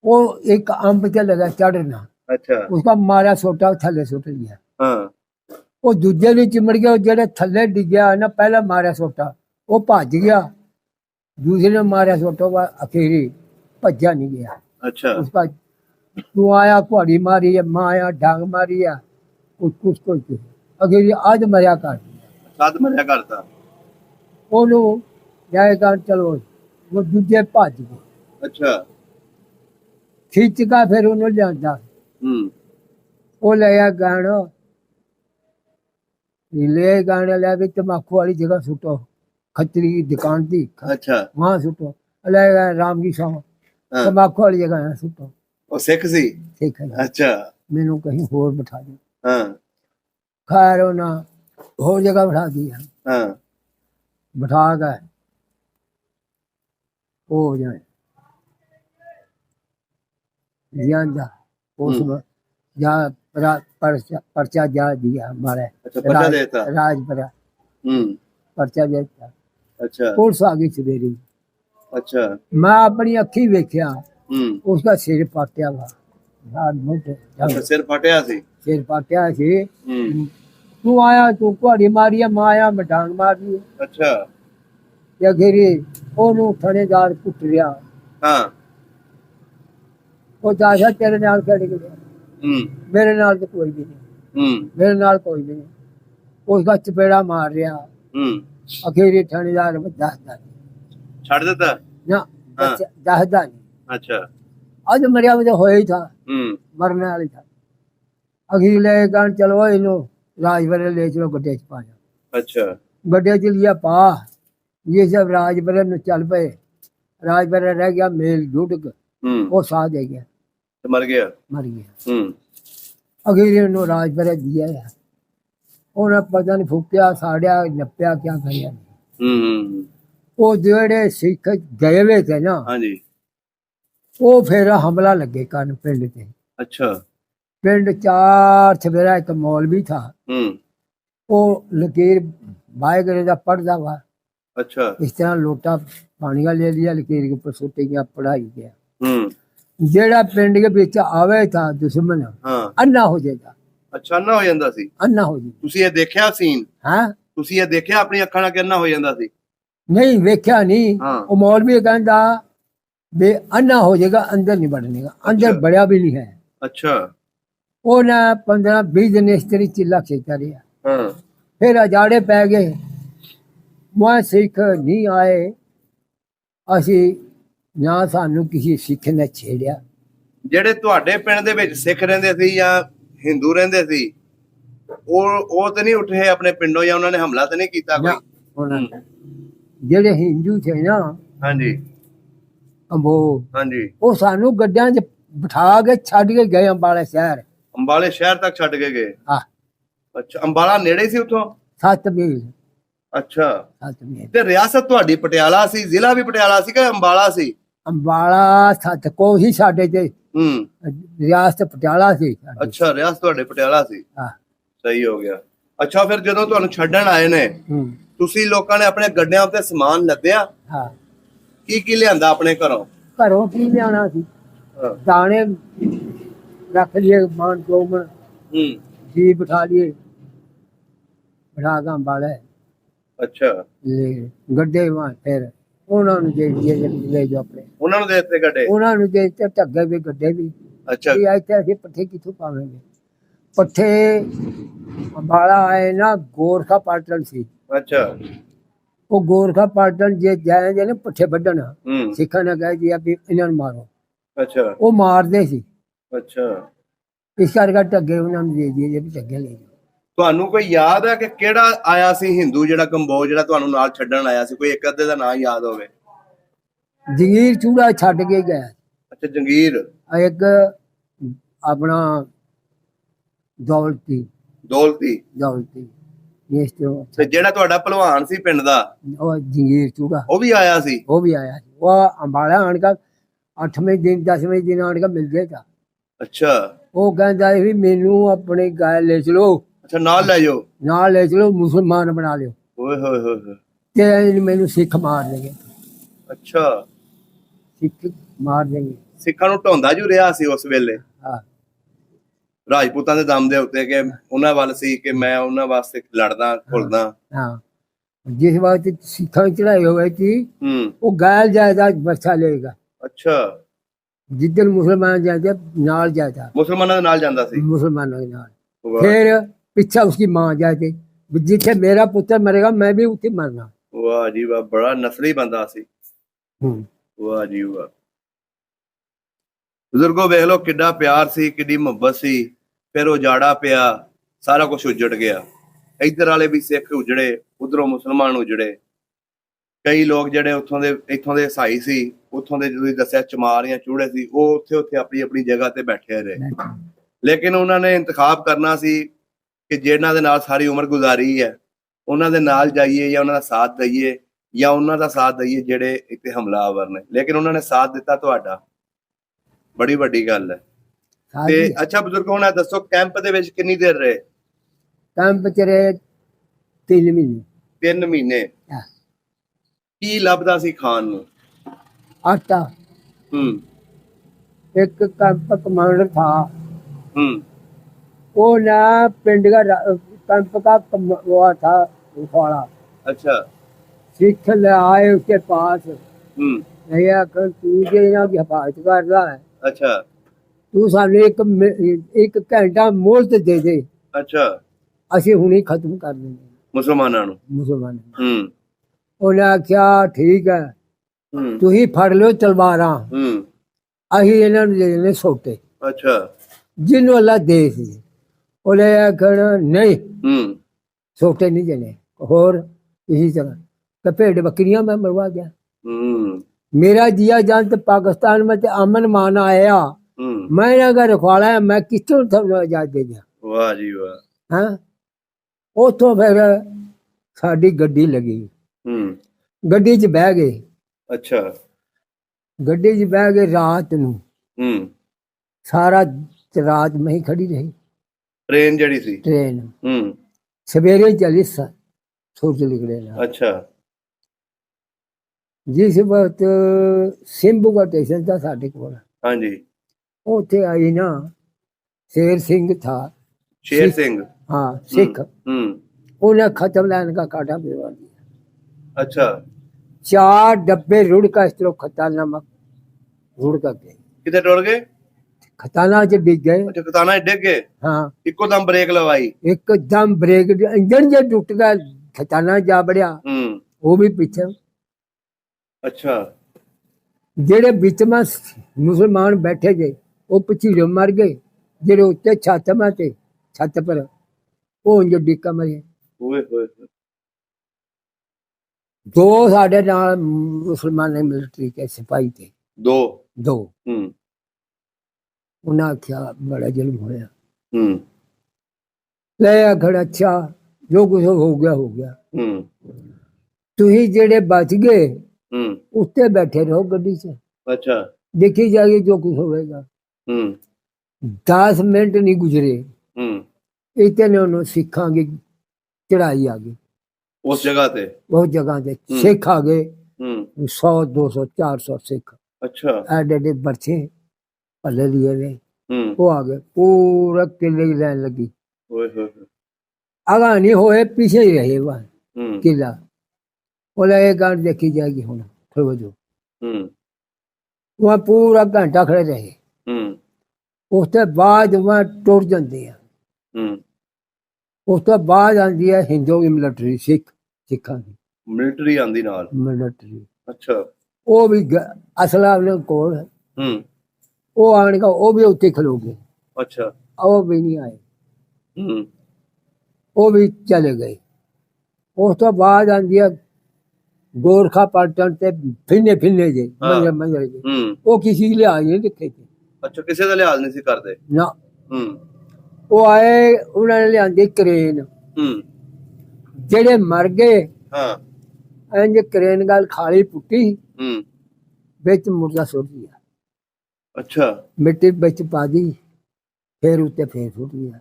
वो एक अंब से लगा चढ़ना। अच्छा। उसका मारा सोटा थले सुट गया। वो दूजे ने चिमड़ गया जेड़े थले डिग्या ना पहला मारा सोटा वो भज गया दूसरे ने मारा सोटा वो अखेरी भजा नहीं गया। अच्छा। उसका तू आया कुआड़ी मारी है माँ आया डांग मारी है कुछ कुछ अखेरी आज मरिया करता ओनू जाएगा चलो वो दूजे भज गए। अच्छा। खिंच का फिर उन्होंने लिया वो लिया गाना ले गाना लिया भी तम्बाकू वाली जगह सुटो खतरी की दुकान थी। अच्छा। वहां सुटो ले गए राम की शाम तम्बाकू वाली जगह सुटो। वो सिख सी सिख है। अच्छा। मैनू कहीं होर बिठा दिया। खैर उन्हें होर जगह बिठा दिया। बिठा गए हो जाए उसमें जा पर्चा जा दिया हमारे। अच्छा, राजपरा पर्चा देता। अच्छा। पुलिस आ गई सवेरे। अच्छा। मैं अपनी अखी वेख्या उसका सिर पाटिया हुआ सिर पाटिया सी तू आया तू कुआड़ी मारिया मैं आया मैं डांग मार दी। अच्छा। या घेरी ओनू थानेदार कुट लिया। हाँ। वो दाशा तेरे नाल खड़ गया मेरे नाल तो कोई भी नहीं मेरे नाल कोई भी नहीं उसका चपेड़ा मार रहा। अखेरी थानेदार दसदा छड़ देता ना दसदा नहीं। अच्छा। अज मरिया तो हो ही था मरने वाली था। अखीरी ले गन चलो इनू राजभरे ले चलो गड्ढे च पाया। अच्छा। गड्ढे च लिया पा ये सब राजभरे में चल पे राजभरे रह गया मेल जुटक वो साथ दे गया मर गया। अखीरी उन्होंने राजभरे दिया है उन्हें पता नहीं फूकिया साड़िया नप्या क्या करिया। वो जेड़े सिख गए हुए थे ना वो फिर हमला लगे करन पिंड ते। अच्छा। पिंड चार सवेरा एक मौलवी था वो लकीर वाहेगुरू दा पढ़दा वा। अच्छा। इस तरह लोटा पानी का ले लिया लकीर के ऊपर सुट गया पढ़ाई गया। जेड़ा पिंड के बीच आवे था दुश्मन अन्ना हो जाएगा। अच्छा अन्ना हो ਜਾਂਦਾ ਸੀ अन्ना हो जाए। ਤੁਸੀਂ ਇਹ ਦੇਖਿਆ ਸੀਨ? ਹਾਂ ਤੁਸੀਂ ਇਹ ਦੇਖਿਆ ਆਪਣੀ ਅੱਖਾਂ ਨਾਲ ਕਿ अन्ना ਹੋ ਜਾਂਦਾ ਸੀ? नहीं वेख्या नहीं। वो मौलवी कहता बे अन्ना हो जाएगा अंदर नहीं बढ़ने का अंदर बढ़िया भी नहीं है। अच्छा। वो ना 15-20 दिन इस तरह चिल्ला खींचता रहा। फिर अजाड़े पै गए मैं सिख नहीं आए असी ना सानू किसी सिख ने छेड़िया। ਜਿਹੜੇ ਤੁਹਾਡੇ ਪਿੰਡ ਦੇ ਵਿੱਚ ਸਿੱਖ ਰਹਿੰਦੇ ਸੀ ਜਾਂ ਹਿੰਦੂ ਰਹਿੰਦੇ ਸੀ ਉਹ ਤੇ ਨਹੀਂ ਉੱਠੇ ਆਪਣੇ ਪਿੰਡੋਂ ਜਾਂ ਉਹਨਾਂ ਨੇ ਹਮਲਾ ਤੇ ਨਹੀਂ ਕੀਤਾ ਕੋਈ? ਜਿਹੜੇ ਹਿੰਦੂ ਥੇ ਨਾ ਹਾਂਜੀ ਅੰਬੋ ਹਾਂਜੀ ਉਹ ਸਾਨੂੰ ਗੱਡਿਆਂ 'ਚ ਬਿਠਾ ਕੇ ਛੱਡ ਕੇ ਗਏ ਅੰਬਾਲੇ ਸ਼ਹਿਰ ਤੱਕ ਛੱਡ ਕੇ ਗਏ। ਹਾਂ। ਅੱਛਾ। ਅੰਬਾਲਾ ਨੇੜੇ ਸੀ ਉੱਥੋਂ 7 ਮੀਲ। ਅੱਛਾ 7 ਮੀਲ। ਤੇ ਰਿਆਸਤ ਤੁਹਾਡੀ ਪਟਿਆਲਾ ਸੀ ਜ਼ਿਲ੍ਹਾ ਵੀ ਪਟਿਆਲਾ ਸੀ ਕਿ ਅੰਬਾਲਾ ਸੀ? ਅੰਬਾਲਾ 7 ਕੋ ਸੀ ਸਾਡੇ ਤੇ ਰਿਆਸਤ ਪਟਿਆਲਾ ਸੀ। ਅੱਛਾ ਰਿਆਸਤ ਤੁਹਾਡੇ ਪਟਿਆਲਾ ਸੀ। ਹਾਂ ਸਹੀ ਹੋ ਗਿਆ। ਅੱਛਾ ਫਿਰ ਜਦੋਂ ਤੁਹਾਨੂੰ ਛੱਡਣ ਆਏ ਨੇ ਤੁਸੀਂ ਲੋਕਾਂ ਨੇ ਆਪਣੇ ਗੱਡਿਆਂ ਉੱਤੇ ਸਮਾਨ ਲੱਦਿਆ? ਹਾਂ ਕੀ ਲਿਆਂਦਾ ਆਪਣੇ ਘਰੋਂ? ਘਰੋਂ ਕੀ ਲਿਆਉਣਾ ਸੀ? ਦਾਣੇ ਰੱਖ ਲਈਏ, ਮਾਨ ਚੋਮਣ ਜੀ ਬਿਠਾ ਲਈਏ, ਬਿਠਾ ਕੇ ਅੰਬਾਲੇ। ਅੱਛਾ। ਗੱਡੇ ਵਾਂ ਫਿਰ ਉਹਨਾਂ ਨੂੰ ਦੇ ਦਿੱਤੇ, ਲੈ ਜਾਓ ਆਪਣੇ। ਉਹਨਾਂ ਨੂੰ ਦੇ ਦਿੱਤੇ ਗੱਡੇ? ਉਹਨਾਂ ਨੂੰ ਦੇ ਦਿੱਤੇ, ਢੱਗੇ ਵੀ ਗੱਡੇ ਵੀ। ਅੱਛਾ। ਇੱਥੇ ਅਸੀਂ ਪੱਠੇ ਕਿੱਥੋਂ ਪਾਵਾਂਗੇ? ਪੱਠੇ ਅੰਬਾਲਾ ਆਏ ਨਾ, ਗੋਰਖਾ ਪਾਟਣ ਸੀ। ਅੱਛਾ। ਉਹ ਗੋਰਖਾ ਪਾਟਣ ਜੇ ਜਾਏ ਨਾ ਪੱਠੇ ਵੱਢਣ, ਸਿੱਖਾਂ ਨੇ ਕਹਿ ਜੀ ਵੀ ਇਹਨਾਂ ਨੂੰ ਮਾਰੋ। ਅੱਛਾ। ਉਹ ਮਾਰਦੇ ਸੀ। ਅੱਛਾ। ਇਸ ਕਰਕੇ ਢੱਗੇ ਉਹਨਾਂ ਨੂੰ ਦੇ ਦਈਏ ਵੀ ਢੱਗੇ ਲੈ ਜਾਓ। ਤੁਹਾਨੂੰ ਕੋਈ ਯਾਦ ਹੈ ਕਿ ਕਿਹੜਾ ਆਇਆ ਸੀ ਹਿੰਦੂ ਜਿਹੜਾ ਕੰਬੋਜ ਜਿਹੜਾ ਤੁਹਾਨੂੰ ਨਾਲ ਛੱਡਣ ਆਇਆ ਸੀ? ਕੋਈ ਇੱਕ ਅੱਧੇ ਦਾ ਨਾਂ ਯਾਦ ਹੋਵੇ? ਜੰਗੀਰ ਚੂੜਾ ਛੱਡ ਕੇ ਗਿਆ। ਅੱਛਾ, ਜੰਗੀਰ। ਇੱਕ ਆਪਣਾ ਦੌਲਤੀ। ਤੇ ਜਿਹੜਾ ਤੁਹਾਡਾ ਭਲਵਾਨ ਸੀ ਪਿੰਡ ਦਾ, ਉਹ ਜੰਗੀਰ ਚੂੜਾ, ਉਹ ਵੀ ਆਇਆ ਸੀ? ਉਹ ਵੀ ਆਇਆ ਸੀ। ਉਹ ਅੰਬਾਲਾ ਆਣ ਕੇ 8ਵੇਂ ਦਿਨ 10ਵੇਂ ਦਿਨ ਆਣ ਕੇ ਮਿਲ ਗਿਆ। ਅੱਛਾ। ਉਹ ਕਹਿੰਦਾ ਵੀ ਮੈਨੂੰ ਆਪਣੇ ਗਾਇ ਲੈ ਚਲੋ। ਅੱਛਾ, ਨਾਲ ਲੈ ਜਾਓ। ਨਾਲ ਲੈ ਚਲੋ, ਮੁਸਲਮਾਨ ਬਣਾ ਲਿਓ। ਓਏ ਹੋਏ ਹੋਏ। ਤੇ ਮੈਨੂੰ ਸਿੱਖ ਮਾਰ ਦੇਗੇ। ਅੱਛਾ, ਸਿੱਖ ਮਾਰ ਦੇਗੇ। ਸਿੱਖਾਂ ਨੂੰ ਢਾਉਂਦਾ ਜੂ ਰਿਹਾ ਸੀ ਉਸ ਵੇਲੇ? ਹਾਂ। ਰਾਜਪੂਤਾਂ ਦੇ ਦਮ ਦੇ ਉੱਤੇ ਕਿ ਉਹਨਾਂ ਵੱਲ ਸੀ ਕਿ ਮੈਂ ਉਹਨਾਂ ਵਾਸਤੇ ਲੜਦਾ ਘੁਲਦਾ। ਹਾਂ, ਜਿਸ ਵਾਸਤੇ ਸਿੱਖਾਂ ਚੜਾਈ ਹੋਵੇ ਸੀ, ਉਹ ਗੈਰ ਜਾਇਦਾਦ ਬੱਚਾ ਲਏਗਾ। ਅੱਛਾ। ਜਿੱਦਣ ਮੁਸਲਮਾਨ ਜਾਂਦੇ ਨਾਲ ਜਾता, ਮੁਸਲਮਾਨਾਂ ਦੇ ਨਾਲ ਜਾਂਦਾ ਸੀ। ਮੁਸਲਮਾਨਾਂ ਦੇ ਨਾਲ। ਫਿਰ ਪਿੱਛਾ ਉਸकी ਮਾਂ ਜਾते, ਜਿੱਥੇ ਮੇਰਾ ਪੁੱਤਰ ਮਰੇਗਾ ਮੈਂ ਵੀ ਉੱਥੇ ਮਰਨਾ। ਵਾਹ ਜੀ ਵਾਹ, ਬੜਾ ਨਸਲੀ ਬੰਦਾ ਸੀ। ਵਾਹ ਜੀ ਵਾਹ। ਬਜ਼ੁਰਗੋ ਵੇਖ ਲਓ ਕਿੱਡਾ ਪਿਆਰ ਸੀ, ਕਿੱਡੀ ਮੁਹੱਬਤ ਸੀ। ਫਿਰ ਉਜਾੜਾ ਪਿਆ, ਸਾਰਾ ਕੁਝ ਉਜੜ ਗਿਆ। ਇੱਧਰ ਵਾਲੇ ਵੀ ਸਿੱਖ ਉਜੜੇ, ਉਧਰੋਂ ਮੁਸਲਮਾਨ ਉਜੜੇ। ਕਈ ਲੋਕ ਜਿਹੜੇ ਇੱਥੋਂ ਦੇ ਈਸਾਈ ਸੀ, ਉੱਥੋਂ ਦੇ ਤੁਸੀਂ ਦੱਸਿਆ ਚਮਾਰ ਜਾਂ ਚੂੜੇ ਸੀ, ਉਹ ਉੱਥੇ ਆਪਣੀ ਜਗ੍ਹਾ ਤੇ ਬੈਠੇ ਰਹੇ। ਲੇਕਿਨ ਉਹਨਾਂ ਨੇ ਇੰਤਖਾਬ ਕਰਨਾ ਸੀ ਕਿ ਜਿਹਨਾਂ ਦੇ ਨਾਲ ਸਾਰੀ ਉਮਰ ਗੁਜ਼ਾਰੀ ਹੈ, ਉਹਨਾਂ ਦੇ ਨਾਲ ਜਾਈਏ ਜਾਂ ਉਹਨਾਂ ਦਾ ਸਾਥ ਦਈਏ, ਜਾਂ ਉਹਨਾਂ ਦਾ ਸਾਥ ਦਈਏ ਜਿਹੜੇ ਇੱਥੇ ਹਮਲਾਵਰ ਨੇ। ਲੇਕਿਨ ਉਹਨਾਂ ਨੇ ਸਾਥ ਦਿੱਤਾ ਤੁਹਾਡਾ, ਬੜੀ ਵੱਡੀ ਗੱਲ ਹੈ। ਤੇ ਅੱਛਾ ਬਜ਼ੁਰਗ, ਹੁਣ ਦੱਸੋ ਕੈਂਪ ਦੇ ਵਿੱਚ ਕਿੰਨੀ ਦੇਰ ਰਹੇ? ਕੈਂਪ ਚ ਰਹੇ 3 ਮਹੀਨੇ। 3 ਮਹੀਨੇ। ਕੀ ਲੱਭਦਾ ਸੀ ਖਾਣ ਨੂੰ? ਆਟਾ। एक कैंप कमांडर था, वो ना पिंड का कैंप का वो था उखाड़ा। अच्छा। सिख ले आए उसके पास, नहीं आकर तू जे ना की हिफाजत कर रहा है। अच्छा। तू सामने एक घंटा मोहलत दे दे। अच्छा। ਅਸੀਂ ਹੁਣੇ खत्म कर देंगे मुसलमानों ਨੂੰ। ਉਹਨੇ ਆਖਿਆ ਠੀਕ ਹੈ, ਤੁਸੀਂ ਫੜ ਲਿਓ ਤਲਵਾਰਾਂ, ਅਸੀਂ ਇਹਨਾਂ ਨੂੰ ਦੇ ਦੇਣੇ ਸੋਟੇ। ਅੱਛਾ। ਜਿਹਨੂੰ ਅੱਲਾ ਦੇ ਸੀ ਉਹਨੇ ਆਖਣਾ ਨਹੀਂ, ਸੋਟੇ ਨਹੀਂ ਦੇਣੇ। ਹੋਰ ਇसी तरह तो भेड़ बकरियां में मरवा गया। मेरा जिया जान तो पाकिस्तान में अमन मान आया, मैंने अगर रखवाड़ा है मैं किसों आजाद दे दिया। वाह जी वाह। हाँ, उतो फिर साडी गड्डी लगी, गड्डी च बह गए। अच्छा। गड्डी च बह गए रात नूं, सारा रात में ही खड़ी रही ट्रेन। जड़ी सी ट्रेन सवेरे चली सूरज निकले ना। अच्छा। जिस वक्त सिंबू का स्टेशन था साढ़े को, हाँ जी, उत्थे आई ना शेर सिंह था। शेर सिंह? हाँ, सिख। उन्हें खत्म लाइन का काटा भिजवा दिया। अच्छा। 4 डब्बे रुड़ का इस तरह खता नमक रुड़ का गए। कितने टुट गए? खताना च डिग गए। अच्छा, खताना डिग गए। हाँ। इको दम ब्रेक लवाई? एकदम ब्रेक, इंजन जो टूट गया, खताना जा बढ़िया, वो भी पीछे। अच्छा। जेड़े बीच में मुसलमान बैठे गए वो पचीरे मर गए, जेड़े उत्ते छत में थे, छत पर वो जो डिक्का मरे। दो साढ़े नाल मुसलमान मिलिट्री के सिपाही थे। दो। उन्हें आख्या बड़ा जुल्म होया। ले आखड़ अच्छा जो कुछ हो गया। तुही जेड़े बच गए उत्ते बैठे रहो गड्डी से। अच्छा। देखी जाएगी जो कुछ होगा। 10 मिनट नहीं गुजरे, इतने उन्होंने सिखा की चढ़ाई आ गई उस जगह ते। सिख आ गए, 100 200 400 सिख ਅੱਛਾ एडे एडे बर्छे पल्ले लिए वे ਹੂੰ वो आ गए पूरा किले की लाइन लगी ਓਏ ਹੋਏ ਹੋਏ, आगा नहीं होए पीछे ही रहे वह ਹੂੰ किला बोला एक गांठ देखी जाएगी हूं फिर वो जो ਹੂੰ वहाँ पूरा घंटा खड़े रहे ਹੂੰ उसके बाद वहाँ टुर जाते हैं ਹੂੰ उसके बाद आती है हिंदू की मिलिटरी सिखा की ਮਿਲਟਰੀ ਆਂਦੀ ਨਾਲ मिलिटरी ਅੱਛਾ वो भी असला उन्हें कोल ਹੂੰ वो आने का वो भी उत्ते खलो गए ਅੱਛਾ वो भी नहीं आए ਹੂੰ वो भी चले गए उस तो बाद आती है गोरखा पलटन से फिरने फिरने जे हाँ। मंजर मंजर जे ਹੂੰ वो किसी के लिहाज नहीं दिखे थे ਅੱਛਾ ਕਿਸੇ ਦਾ ਲਿਹਾਜ਼ ਨਹੀਂ ਸੀ ਕਰਦੇ ना ਹੂੰ वो आए उन्होंने लियांदी क्रेन ਹੂੰ जेड़े मर गए ਹਾਂ इंज क्रेन गल खाली पुट्टी ਹੂੰ बिच मुर्दा सुट दिया ਅੱਛਾ मिट्टी बिच पा दी फिर उत्ते फिर सुट दिया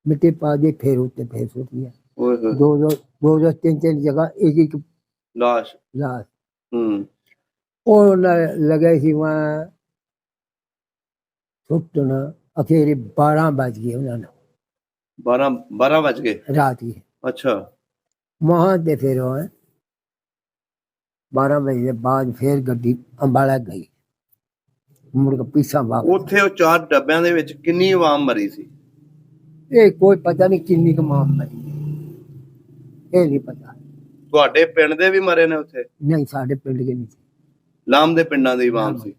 मिट्टी पा दी फिर उत्ते फिर सुट दिया ਓਏ ਹੋਏ दो तीन जगह एक एक ਲਾਸ਼ लाश ਹੂੰ वो लगे सी वहाँ सुटना अखेरी 12 बज गए उन्होंने 12 ਵੱਜ गए रात की ਅੱਛਾ वहां ते फिर 12 बजे के बाद फिर गड्डी अंबाला गई मुड़ के पीछा वापस ਉੱਥੇ ਉਹ 4 ਡੱਬਿਆਂ ਦੇ ਵਿੱਚ ਕਿੰਨੀ ਆਵਾਮ ਮਰੀ ਸੀ ये कोई पता नहीं किन्नी कमाम मरी ये नहीं पता ਤੁਹਾਡੇ ਪਿੰਡ ਦੇ ਵੀ ਮਰੇ ਨੇ ਉੱਥੇ नहीं साढ़े पिंड के नहीं थे ਲਾਮ ਦੇ ਪਿੰਡਾਂ ਦੀ ਆਵਾਮ ਸੀ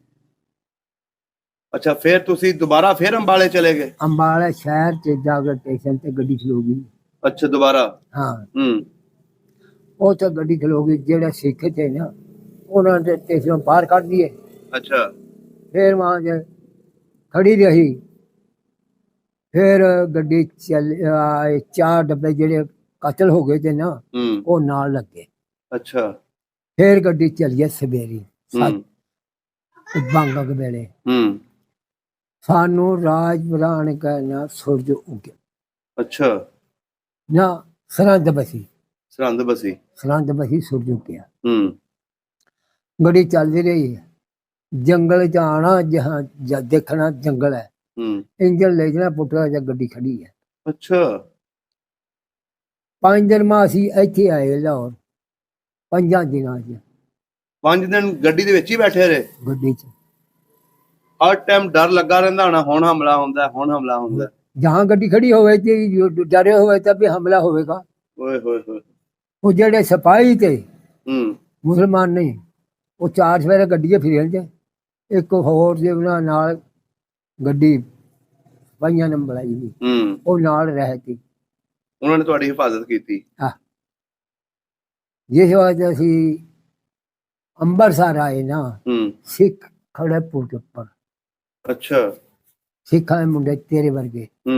ਅੱਛਾ ਫਿਰ ਤੁਸੀਂ ਦੁਬਾਰਾ ਫਿਰ ਅੰਬਾਲੇ ਚਲੇ ਗਏ अंबाला शहर से जाकर स्टेशन से गड्डी खलो गई ਅੱਛਾ ਦੁਬਾਰਾ हाँ ਹੂੰ वो तो गड्डी खलो गई जेड़ा सिख थे ना उन्होंने स्टेशन पार कर दिए ਅੱਛਾ फिर वहां से खड़ी रही फिर गड्डी चल आए 4 डब्बे जेड़े कतल हो गए थे ना ਹੂੰ वो नाल लग गए ਅੱਛਾ फिर गड्डी चलिए सवेरी ਹੂੰ बांगा के वेले ਹੂੰ सानू राज प्रधान कहना सूरज उगे ਅੱਛਾ ना सरहद बसी ਸਰਹੰਦ ਬਸੀ सरहद बसी सूरज उगया ਹੂੰ गड्डी चलती रही है जंगल च आना जहाँ देखना जंगल है ਹੂੰ इंजन ले जाना पुटरा जा गड्डी खड़ी है ਅੱਛਾ 5 दिन में असी इत्थे आए लाहौर 5 दिनों च 5 ਦਿਨ ਗੱਡੀ ਦੇ ਵਿੱਚ ਹੀ ਬੈਠੇ ਰਹੇ गड्डी च ਹਰ ਟਾਈਮ ਡਰ ਲੱਗਾ ਰਹਿੰਦਾ ਹੋਣਾ ਹੁਣ ਹਮਲਾ ਹੁੰਦਾ ਹੁਣ ਹਮਲਾ ਹੁੰਦਾ जहाँ गड्डी खड़ी होवे थी डरे हुए तब भी हमला होएगा ਓਏ ਹੋਏ ਹੋਏ वो जेड़े सिपाही थे ਹੂੰ मुसलमान नहीं वो 4 सवेरे गड्डी फिर थे एक होर जे उन्हां नाल गड्डी पाइयां ने बुलाई दी ਹੂੰ वो नाल रह थी ਉਹਨਾਂ ਨੇ ਤੁਹਾਡੀ ਹਿਫਾਜ਼ਤ ਕੀਤੀ जिस वक्त असी अंबरसर आए ना ਹੂੰ सिख खड़े पुल के ऊपर ਅੱਛਾ सिखा दे मुंडे तेरे वर्गे ਹੂੰ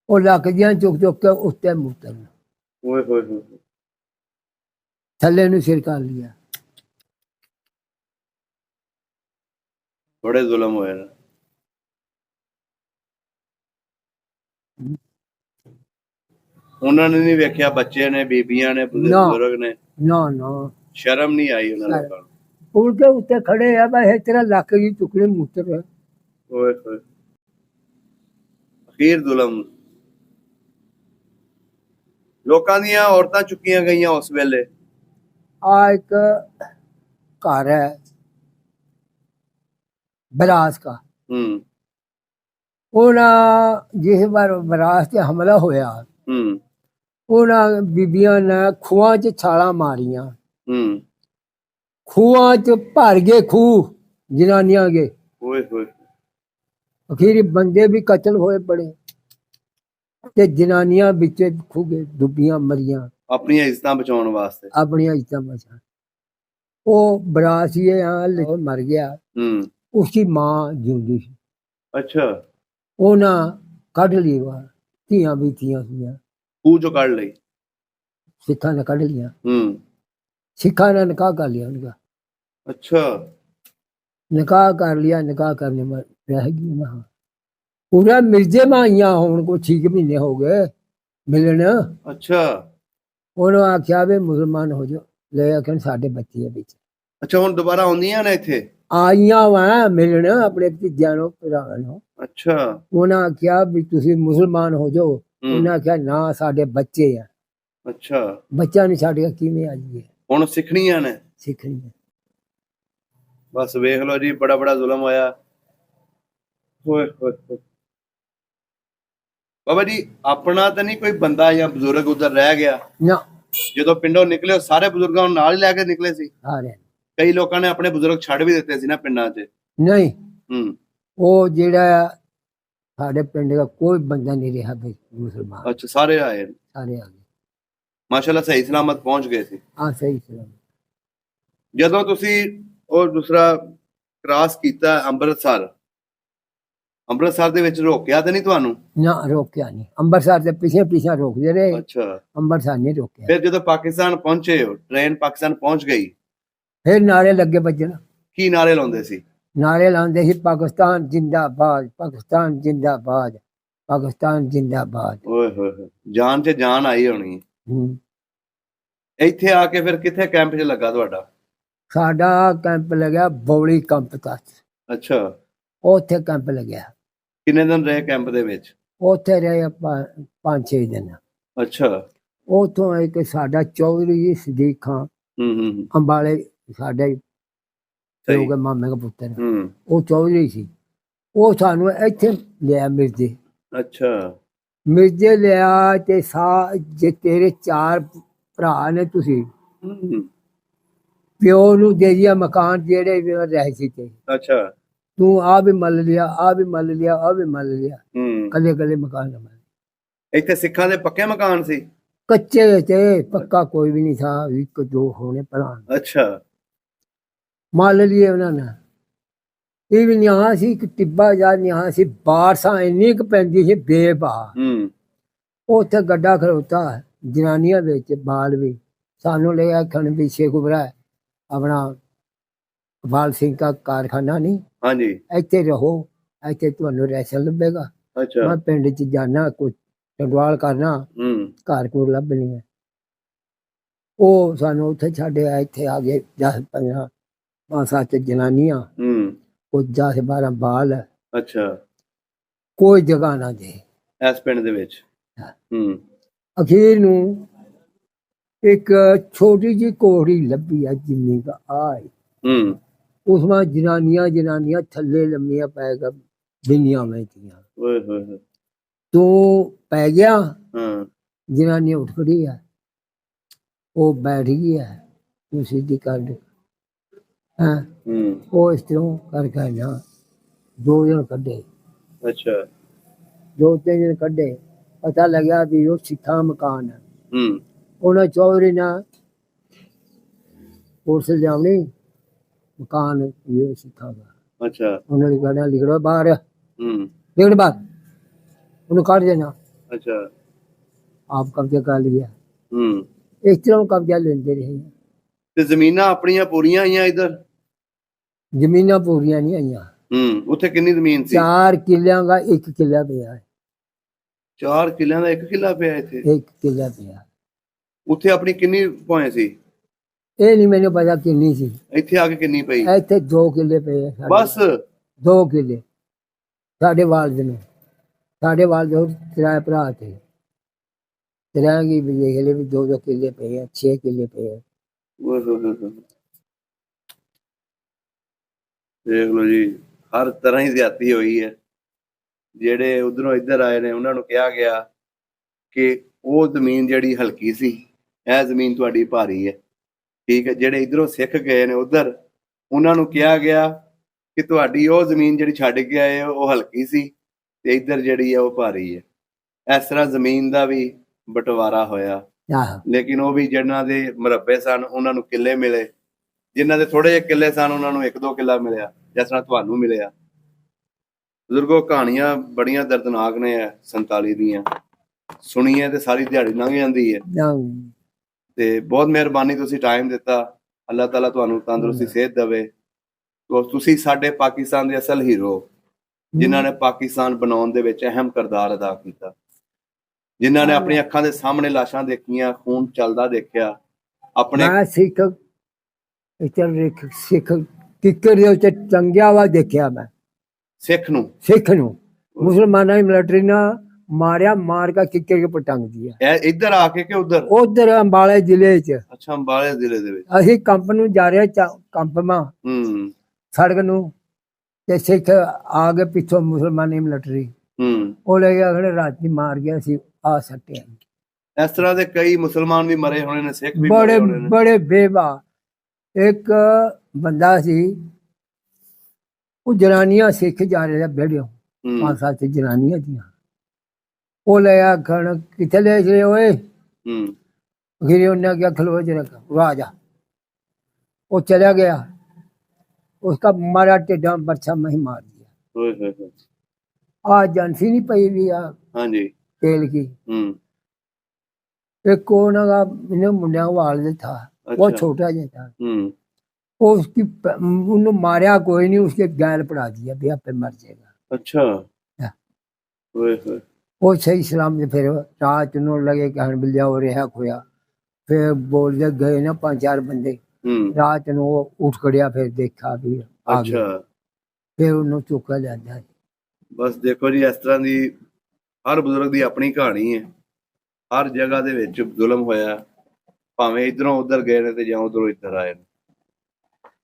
वो लकदियां चुक चुक के उत्ते मुतरन ਓਏ ਹੋਏ ਹੋਏ थल्ले नु सिर कर लिया ਬੜੇ ਜ਼ੁਲਮ ਹੋਏ ਨੇ ਉਹਨਾਂ ਨੇ ਨਹੀਂ ਵੇਖਿਆ ਬੱਚੇ ਨੇ ਬੀਬੀਆਂ ਨੇ ਨਾ। ਬਜ਼ੁਰਗ ਨੇ ना ना ਸ਼ਰਮ ਨਹੀਂ ਆਈ ਉਹਨਾਂ ਲੋਕਾਂ ਨੂੰ पुल के उत्ते खड़े है भाई तेरा लक की टुकड़े मुतर है ਓਏ ਹੋਏ ਅਖੀਰ ਜ਼ੁਲਮ ਲੋਕਾਂ ਦੀਆਂ ਔਰਤਾਂ ਚੁੱਕੀਆਂ ਗਈਆਂ ਉਸ ਵੇਲੇ आ एक घर है बरास का ਹੂੰ उन्हें जिस बार बरास से हमला होया ਹੂੰ उन्हें बीबियां ने खूह च छाला मारियां ਹੂੰ खूह च भर गए खूह जनानियां के ਓਏ ਹੋਏ अखीरी बंदे भी कतल होए बड़े ते जनानियां बिच खुगे डुबियां मरियां ਆਪਣੀਆਂ ਇੱਜ਼ਤਾਂ ਬਚਾਉਣ ਵਾਸਤੇ अपनी इज्जत बचा वो बरासी मर गया ਹੂੰ उसकी मां जिंदी सी ਅੱਛਾ उन्हें कढ़ ली वह ਧੀਆਂ भी थियां सी ਖੂਹ ਚੋਂ ਕੱਢ ਲਈ सिखा ने कढ़ लिया ਹੂੰ सिखा ने निकाह कर लिया उनका ਅੱਛਾ निकाह कर लिया निकाह करने में रह गई ना पूरा मिर्जे में आईया हूं को 6 महीने हो गए मिलने ਅੱਛा उन्होंने आख्या वे मुसलमान हो जाओ ਲੈ ਆਖਣ ਸਾਡੇ ਬੱਚੇ ਆ ਵਿੱਚ। ਅੱਛਾ, ਹੁਣ ਦੁਬਾਰਾ ਆਉਂਦੀਆਂ ਨੇ ਇੱਥੇ? ਆਈਆਂ ਵਾ ਮਿਲਣ ਆਪਣੇ ਭਤੀਜਿਆਂ ਨੂੰ, ਭਰਾਵਾਂ ਨੂੰ। ਅੱਛਾ। ਉਹਨਾਂ ਆਖਿਆ ਵੀ ਤੁਸੀਂ ਮੁਸਲਮਾਨ ਹੋ ਜਾਓ। ਉਹਨਾਂ ਆਖਿਆ ਨਾ, ਸਾਡੇ ਬੱਚੇ ਆ। ਅੱਛਾ। ਬੱਚਿਆਂ ਨੂੰ ਛੱਡ ਕੇ ਕਿਵੇਂ ਆ ਜਾਈਏ? ਹੁਣ ਸਿੱਖਣੀਆਂ ਨੇ? ਸਿੱਖਣੀਆਂ। ਬਸ ਵੇਖ ਲਓ ਜੀ, ਬੜਾ ਬੜਾ ਜ਼ੁਲਮ ਹੋਇਆ। ਹੋਏ ਹੋਏ ਹੋਏ। ਬਾਬਾ ਜੀ, ਆਪਣਾ ਤਾਂ ਨਹੀਂ ਕੋਈ ਬੰਦਾ ਜਾਂ ਬਜ਼ੁਰਗ ਉਧਰ ਰਹਿ ਗਿਆ? ਨਾ। ਜਦੋਂ ਪਿੰਡੋਂ ਨਿਕਲੇ ਸਾਰੇ ਬਜ਼ੁਰਗਾਂ ਨੂੰ ਨਾਲ ਹੀ ਲੈ ਕੇ ਨਿਕਲੇ ਸੀ? ਸਾਰੇ। ਕਈ ਲੋਕਾਂ ਨੇ ਆਪਣੇ ਬਜ਼ੁਰਗ ਛੱਡ ਵੀ ਦਿੱਤੇ ਸੀ ਨਾ ਪਿੰਡਾਂ 'ਚ। ਨਹੀਂ, ਉਹ ਜਿਹੜਾ ਸਾਡੇ ਪਿੰਡ ਦਾ ਕੋਈ ਬੰਦਾ ਨਹੀਂ ਰਿਹਾ ਮੁਸਲਮਾਨ। ਅੱਛਾ, ਸਾਰੇ ਆਏ? ਸਾਰੇ ਆ ਗਏ ਮਾਸ਼ਾਅੱਲਾ, ਸਹੀ ਸਲਾਮਤ ਪਹੁੰਚ ਗਏ ਸੀ? ਹਾਂ, ਸਹੀ ਸਲਾਮਤ। ਜਦੋਂ ਤੁਸੀਂ ਉਹ ਦੂਸਰਾ ਕ੍ਰਾਸ ਕੀਤਾ ਅੰਮ੍ਰਿਤਸਰ ਦੇ ਵਿੱਚ ਰੋਕਿਆ ਤਾਂ ਨਹੀਂ ਤੁਹਾਨੂੰ? ਨਾ, ਰੋਕਿਆ ਨਹੀਂ। ਅੰਮ੍ਰਿਤਸਰ ਦੇ ਪਿੱਛੇ ਪਿੱਛੇ ਰੋਕਦੇ ਰਹੇ। ਅੱਛਾ। ਅੰਮ੍ਰਿਤਸਰ ਨਹੀਂ ਰੋਕਿਆ। ਫਿਰ ਜਦੋਂ ਪਾਕਿਸਤਾਨ ਪਹੁੰਚੇ, ਟ੍ਰੇਨ ਪਾਕਿਸਤਾਨ ਪਹੁੰਚ ਗਈ, ਫਿਰ ਨਾਰੇ ਲੱਗੇ ਵੱਜਣ। ਕੀ ਨਾਰੇ ਲਾਉਂਦੇ ਸੀ? ਨਾਰੇ ਲਾਉਂਦੇ ਸੀ, ਪਾਕਿਸਤਾਨ ਜਿੰਦਾਬਾਦ, ਪਾਕਿਸਤਾਨ ਜਿੰਦਾਬਾਦ, ਪਾਕਿਸਤਾਨ ਜਿੰਦਾਬਾਦ। ਓਏ ਹੋਏ ਹੋਏ, ਜਾਨ 'ਚ ਜਾਨ ਆਈ ਹੋਣੀ। ਇੱਥੇ ਆ ਕੇ ਫਿਰ ਕਿੱਥੇ ਕੈਂਪ 'ਚ ਲੱਗਾ ਤੁਹਾਡਾ? ਸਾਡਾ ਕੈਂਪ ਲੱਗਿਆ ਬੌਲੀ ਕੰਪ ਤੱਕ। ਅੱਛਾ। ਉੱਥੇ ਕੈਂਪ ਲੱਗਿਆ। ਕਿੰਨੇ ਦਿਨ ਰਹੇ ਕੈਂਪ ਦੇ ਵਿੱਚ? ਉੱਥੇ ਰਹੇ ਆਪਾਂ 5-6 ਦਿਨ। ਅੱਛਾ। ਉੱਥੋਂ ਇੱਕ ਸਾਡਾ ਚੌਧਰੀ ਜੀ ਸਦੀਕ ਖਾਂ ਅੰਬਾਲੇ, ਸਾਡੇ ਮਾਮੇ ਦਾ ਪੁੱਤਰ, ਉਹ ਚੌਧਰੀ ਸੀ। ਉਹ ਸਾਨੂੰ ਇੱਥੇ ਲਿਆ ਮਿਰਜ਼ੇ। ਅੱਛਾ। ਮਿਰਜ਼ੇ ਲਿਆ ਤੇ ਜੇ ਤੇਰੇ 4 ਭਰਾ ਨੇ, ਤੁਸੀਂ ਪਿਓ ਨੂੰ ਦੇ ਦਿਆ ਮਕਾਨ ਜਿਹੜੇ ਰਹੇ ਸੀ ਤੇ। ਅੱਛਾ। ਤੂੰ ਆ ਵੀ ਮੱਲ ਲਿਆ, ਆ ਵੀ ਮੱਲ ਲਿਆ, ਆ ਵੀ ਮੱਲ ਲਿਆ। ਕੱਲੇ ਕੱਲੇ ਮਕਾਨ ਨਾ ਮੱਲ। ਇੱਥੇ ਸਿੱਖਾਂ ਦੇ ਪੱਕੇ ਮਕਾਨ ਸੀ? ਕੱਚੇ ਤੇ ਪੱਕਾ ਕੋਈ ਵੀ ਨਹੀਂ ਥਾ, 1-2 ਹੋਣੇ ਭਰਾ। ਅੱਛਾ। ਮੱਲ लिए ਉਹਨਾਂ ਨੇ। ਇਹ ਵੀ ਨਿਆਂ ਸੀ, ਇੱਕ ਟਿੱਬਾ ਜਾ ਨਿਆਂ ਸੀ। ਬਾਰਸਾਂ ਇੰਨੀ ਕੁ ਪੈਂਦੀ ਸੀ ਬੇਬਾ। ਉੱਥੇ ਗੱਡਾ ਖਲੋਤਾ, ਜਨਾਨੀਆਂ ਵਿੱਚ, ਬਾਲ ਵੀ। ਸਾਨੂੰ ਲਿਆ ਖਣ ਵੀ ਸ਼ੇਖੂਪੁਰਾ ਆਪਣਾ ਕਪਾਲ ਸਿੰਘ ਦਾ ਕਾਰਖਾਨਾ ਨਹੀਂ? ਹਾਂਜੀ। ਇੱਥੇ ਰਹੋ, ਇੱਥੇ ਤੁਹਾਨੂੰ ਰੈਸ਼ਨ ਲੱਭੇਗਾ। ਮੈਂ ਪਿੰਡ 'ਚ ਜਾਣਾ, ਕੁਛ ਟੰਡਵਾਲ ਕਰਨਾ, ਘਰ ਕੋਲ ਲੱਭ ਲਈਆਂ। ਉਹ ਸਾਨੂੰ ਉੱਥੇ ਛੱਡਿਆ। ਇੱਥੇ ਆ ਗਏ 10-15 5-7 ਜਨਾਨੀਆਂ, ਕੁਝ 10-12 ਬਾਲ। ਅੱਛਾ। ਕੋਈ ਜਗ੍ਹਾ ਨਾ ਦੇ ਇਸ ਪਿੰਡ ਦੇ ਵਿੱਚ। ਅਖੀਰ ਨੂੰ ਇੱਕ ਛੋਟੀ ਜਿਹੀ ਕੋਹੜੀ ਲੱਭੀ ਆ, ਜਿੰਨੀ ਕਾ ਆਈ। उसमें जनानियां थल्ले लम्बियां पै बिनिया में थी। तू पै गया, जनानियां उठ खड़ी है, वो बैठ गई है, तू सीधी कर वो इस तरह करके ना 2 दिन कड्ढे। अच्छा। 2-3 दिन कड्ढे, पता लग्या भी वो सिखा मकान है। उन्हें चौधरी ने पुलिस लियावनी, मकान ये सिखा का। अच्छा। उन्होंने कहना लिखड़ो बाहर, लिखड़ बाहर, उन्हें काट देना। अच्छा। आप कब्जा कर लिया। इस तरह कब्जा लेते रहे। ते जमीनां अपनियां पूरियां आईयां इधर? जमीनां पूरियां नहीं आईयां। उत्थे कितनी जमीन सी? 4 किल्लियां का 1 किल्ला पिया है। 4 किल्लियां का 1 किल्ला पिया इत्थे? 1 किल्ला पिया। उत्थे अपनी कितनी भौएं सी? ਇਹ ਨਹੀਂ ਮੈਨੂੰ ਪਤਾ ਕਿੰਨੀ ਸੀ। ਇੱਥੇ ਆ ਕੇ ਕਿੰਨੀ ਪਈ? ਇੱਥੇ 2 ਕਿੱਲੇ ਪਏ ਬਸ। 2 ਕਿੱਲੇ ਸਾਡੇ ਵਾਲਦ ਨੇ। ਸਾਡੇ ਵਾਲਦ 3 ਭਰਾ ਤੇ 3 ਕੀ ਦੇਖ ਲੈ ਵੀ 2-2 ਕਿੱਲੇ ਪਏ ਆ, 6 ਕਿੱਲੇ ਪਏ ਆ। ਦੇਖ ਲਓ ਜੀ, ਹਰ ਤਰ੍ਹਾਂ ਹੀ ਜ਼ਿਆਦਤੀ ਹੋਈ ਹੈ। ਜਿਹੜੇ ਉਧਰੋਂ ਇੱਧਰ ਆਏ ਨੇ ਉਹਨਾਂ ਨੂੰ ਕਿਹਾ ਗਿਆ ਕਿ ਉਹ ਜ਼ਮੀਨ ਜਿਹੜੀ ਹਲਕੀ ਸੀ, ਇਹ ਜ਼ਮੀਨ ਤੁਹਾਡੀ ਭਾਰੀ ਹੈ। ਠੀਕ ਹੈ। ਜਿਹੜੇ ਇਧਰੋਂ ਸਿੱਖ ਗਏ ਨੇ ਉਧਰ, ਉਹਨਾਂ ਨੂੰ ਕਿਹਾ ਗਿਆ ਕਿ ਤੁਹਾਡੀ ਉਹ ਜ਼ਮੀਨ ਜਿਹੜੀ ਛੱਡ ਕੇ ਆਏ ਉਹ ਹਲਕੀ ਸੀ ਤੇ ਇੱਧਰ ਜਿਹੜੀ ਹੈ ਉਹ ਭਾਰੀ ਹੈ। ਇਸ ਤਰ੍ਹਾਂ ਜ਼ਮੀਨ ਦਾ ਵੀ ਬਟਵਾਰਾ ਹੋਇਆ। ਲੇਕਿਨ ਉਹ ਵੀ ਜਿਹਨਾਂ ਦੇ ਮਰੱਬੇ ਸਨ ਉਹਨਾਂ ਨੂੰ ਕਿੱਲੇ ਮਿਲੇ, ਜਿਨ੍ਹਾਂ ਦੇ ਥੋੜੇ ਜਿਹੇ ਕਿੱਲੇ ਸਨ ਉਹਨਾਂ ਨੂੰ 1-2 ਕਿੱਲਾ ਮਿਲਿਆ, ਜਿਸ ਤਰ੍ਹਾਂ ਤੁਹਾਨੂੰ ਮਿਲਿਆ। ਬਜ਼ੁਰਗੋ, ਕਹਾਣੀਆਂ ਬੜੀਆਂ ਦਰਦਨਾਕ ਨੇ 47 ਦੀਆਂ, ਸੁਣੀਏ ਤੇ ਸਾਰੀ ਦਿਹਾੜੀ ਲੰਘ ਜਾਂਦੀ ਹੈ। ਤੇ ਬਹੁਤ ਮਿਹਰਬਾਨੀ, ਤੁਸੀਂ ਟਾਈਮ ਦਿੱਤਾ। ਅੱਲਾਹ ਤਾਲਾ ਤੁਹਾਨੂੰ ਤੰਦਰੁਸਤੀ ਸਿਹਤ ਦੇਵੇ। ਤੁਸੀਂ ਸਾਡੇ ਪਾਕਿਸਤਾਨ ਦੇ ਅਸਲ ਹੀਰੋ, ਜਿਨ੍ਹਾਂ ਨੇ ਪਾਕਿਸਤਾਨ ਬਣਾਉਣ ਦੇ ਵਿੱਚ ਅਹਿਮ ਕਿਰਦਾਰ ਅਦਾ ਕੀਤਾ, ਜਿਨ੍ਹਾਂ ਨੇ ਆਪਣੀ ਅੱਖਾਂ ਦੇ ਸਾਹਮਣੇ ਲਾਸ਼ਾਂ ਦੇਖੀਆਂ, ਖੂਨ ਚੱਲਦਾ ਦੇਖਿਆ, ਆਪਣੇ ਮੈਂ ਸਿੱਖ ਸਿੱਖ ਕਿੱਕਰ ਦੇ ਉੱਤੇ ਟੰਗਿਆ ਵਾ ਦੇਖਿਆ ਮੈਂ ਸਿੱਖ ਨੂੰ ਸਿੱਖ ਨੂੰ ਮੁਸਲਮਾਨਾਂ ਦੀ ਮਿਲਟਰੀ ਨਾਲ ਮਾਰਿਆ, ਮਾਰ ਕੇ ਕਿੱਕਰ ਕੇ ਪਟੰਗ ਦਿਆ। ਇਹ ਇੱਧਰ ਆ ਕੇ ਕਿ ਉਧਰ? ਉਧਰ ਅੰਬਾਲੇ ਜ਼ਿਲ੍ਹੇ ਚ। ਅੱਛਾ, ਅੰਬਾਲੇ ਜ਼ਿਲ੍ਹੇ ਦੇ ਵਿੱਚ। ਅਸੀਂ ਕੰਪ ਨੂੰ ਜਾ ਰਹੇ ਕੰਪ ਮਾ ਸੜਕ ਨੂੰ, ਤੇ ਸਿੱਖ ਆ ਗਏ ਪਿੱਛੋਂ ਮੁਸਲਮਾਨੀ ਮਿਲਟਰੀ, ਉਹ ਲੈ ਗਿਆ ਖੜੇ ਰਾਤੀ ਮਾਰ ਗਿਆ ਸੀ ਆ ਸੱਟਿਆ। ਇਸ ਤਰ੍ਹਾਂ ਦੇ ਕਈ ਮੁਸਲਮਾਨ ਵੀ ਮਰੇ ਹੋਣੇ ਨੇ, ਸਿੱਖ ਵੀ ਬੜੇ ਬੜੇ ਬੇਵਾ। ਇੱਕ ਬੰਦਾ ਸੀ, ਉਹ ਜਨਾਨੀਆਂ ਸਿੱਖ ਜਾ ਰਹੇ ਬੇੜਿਓ, 5-7 ਜਨਾਨੀਆਂ ਦੀਆਂ, ਉਹ ਲੈ ਆ ਖਣ ਕਿੱਥੇ ਲੈ ਗਏ ਓਏ, फिर उन्होंने क्या खलवा जरा वह जा, वो चला गया, उसका मारा टेढ़ा बरछा में ही मार दिया। आज जानसी नहीं पई भी हाँ जी तेल की। एक कोना का मुंडिया वाल था, वो छोटा जो था, वो उसकी उन्होंने मारा कोई नहीं, उसके गैल पड़ा दिया भी आप पे मर जाएगा। अच्छा, वो सही सलाम से फिर रात उन्होंने लगे कि हन बिल्लिया हो रहा खोया, फिर बोल दे गए ना 5-4 बंदे, रात ਨੂੰ ਉੱਠ ਖੜਿਆ, ਫਿਰ ਦੇਖਾ ਵੀ ਆ ਗਿਆ, ਫਿਰ ਉਹਨੂੰ ਚੁੱਕ ਲਿਆਂਦਾ। ਬਸ ਦੇਖੋ ਜੀ, ਇਸ ਤਰ੍ਹਾਂ ਦੀ ਹਰ ਬਜ਼ੁਰਗ ਦੀ ਆਪਣੀ ਕਹਾਣੀ ਹੈ। ਹਰ ਜਗ੍ਹਾ ਦੇ ਵਿੱਚ ਜ਼ੁਲਮ ਹੋਇਆ, ਭਾਵੇਂ ਇਧਰੋਂ ਉਧਰ ਗਏ ਨੇ ਤੇ ਜਾਂ ਉਧਰੋਂ ਇੱਧਰ ਆਏ ਨੇ।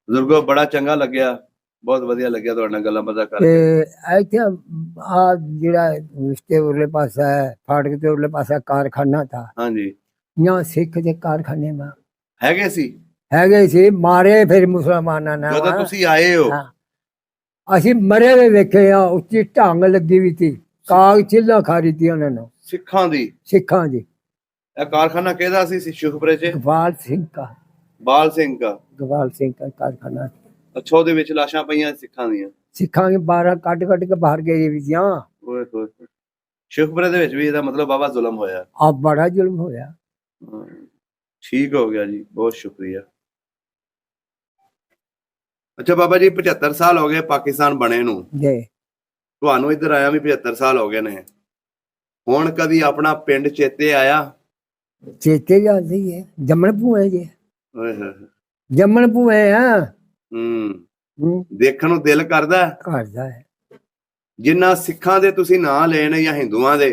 ਬਜ਼ੁਰਗੋ ਬੜਾ ਚੰਗਾ ਲੱਗਿਆ, ਬਹੁਤ ਵਧੀਆ ਲੱਗਿਆ ਤੁਹਾਡੇ ਨਾਲ ਗੱਲਾਂ ਬਾਤਾਂ ਕਰਕੇ। ਤੇ ਇੱਥੇ ਆ ਜਿਹੜਾ ਰਿਸ਼ਤੇ ਉਰਲੇ ਪਾਸਾ ਹੈ, ਫਾਟਕ ਤੇ ਉਰਲੇ ਪਾਸਾ ਕਾਰਖਾਨਾ ਥਾ। ਹਾਂਜੀ, यहाँ सिख के कारखाने में हैगे सी, मारे फिर मुसलमाना ने। ਜਦੋਂ ਤੁਸੀਂ ਆਏ ਹੋ ਅਸੀਂ ਮਰੇ ਵੇ ਵੇਖੇ ਆ, ਉੱਚੀ ਢੰਗ ਲੱਗੀ ਵੀ ਸੀ, ਕਾਗ ਚਿੱਲਾ ਖਾਰੀ ਤੀ ਉਹਨਾਂ ਨੂੰ, ਸਿੱਖਾਂ ਦੀ। ਇਹ ਕਾਰਖਾਨਾ ਕਿਹਦਾ ਸੀ ਸ਼ਿਖਪੁਰੇ ਚ? ਗਵਾਲ ਸਿੰਘ ਦਾ ਕਾਰਖਾਨਾ। ਅੱਛਾ, ਉਹਦੇ ਵਿੱਚ ਲਾਸ਼ਾਂ ਪਈਆਂ ਸਿੱਖਾਂ ਦੀਆਂ? ਸਿੱਖਾਂ ਦੇ 12 ਕੱਢ ਕੇ ਬਾਹਰ ਗਏ ਵੀ ਜਾਂ। ਓਏ ਹੋਏ, ਸ਼ਿਖਪੁਰੇ ਦੇ ਵਿੱਚ ਵੀ ਇਹਦਾ ਮਤਲਬ ਬਾਬਾ ਜ਼ੁਲਮ ਹੋਇਆ। ਆ ਬੜਾ ਜ਼ੁਲਮ ਹੋਇਆ। ਠੀਕ ਹੋ ਗਿਆ ਜੀ, ਬਹੁਤ ਸ਼ੁਕਰੀਆ। ਅੱਛਾ ਬਾਬਾ ਜੀ, 75 ਸਾਲ ਹੋ ਗਏ ਪਾਕਿਸਤਾਨ ਬਣੇ ਨੂੰ ਜੀ, ਤੁਹਾਨੂੰ ਇੱਧਰ ਆਇਆ ਵੀ 75 ਸਾਲ ਹੋ ਗਏ ਨੇ। ਹੁਣ ਕਦੀ ਆਪਣਾ ਪਿੰਡ ਚੇਤੇ ਆਇਆ? ਚੇਤੇ ਜਾਂਦੀ ਹੈ, ਜੰਮਣ ਭੂਏ ਜੀ। ਜੰਮਣ ਭੂਏ ਆ। ਦੇਖਣ ਨੂੰ ਦਿਲ ਕਰਦਾ ਹੈ। ਜਿੰਨਾ ਸਿੱਖਾਂ ਦੇ ਤੁਸੀਂ ਨਾਂ ਲਏ ਨੇ ਜਾਂ ਹਿੰਦੂਆਂ ਦੇ,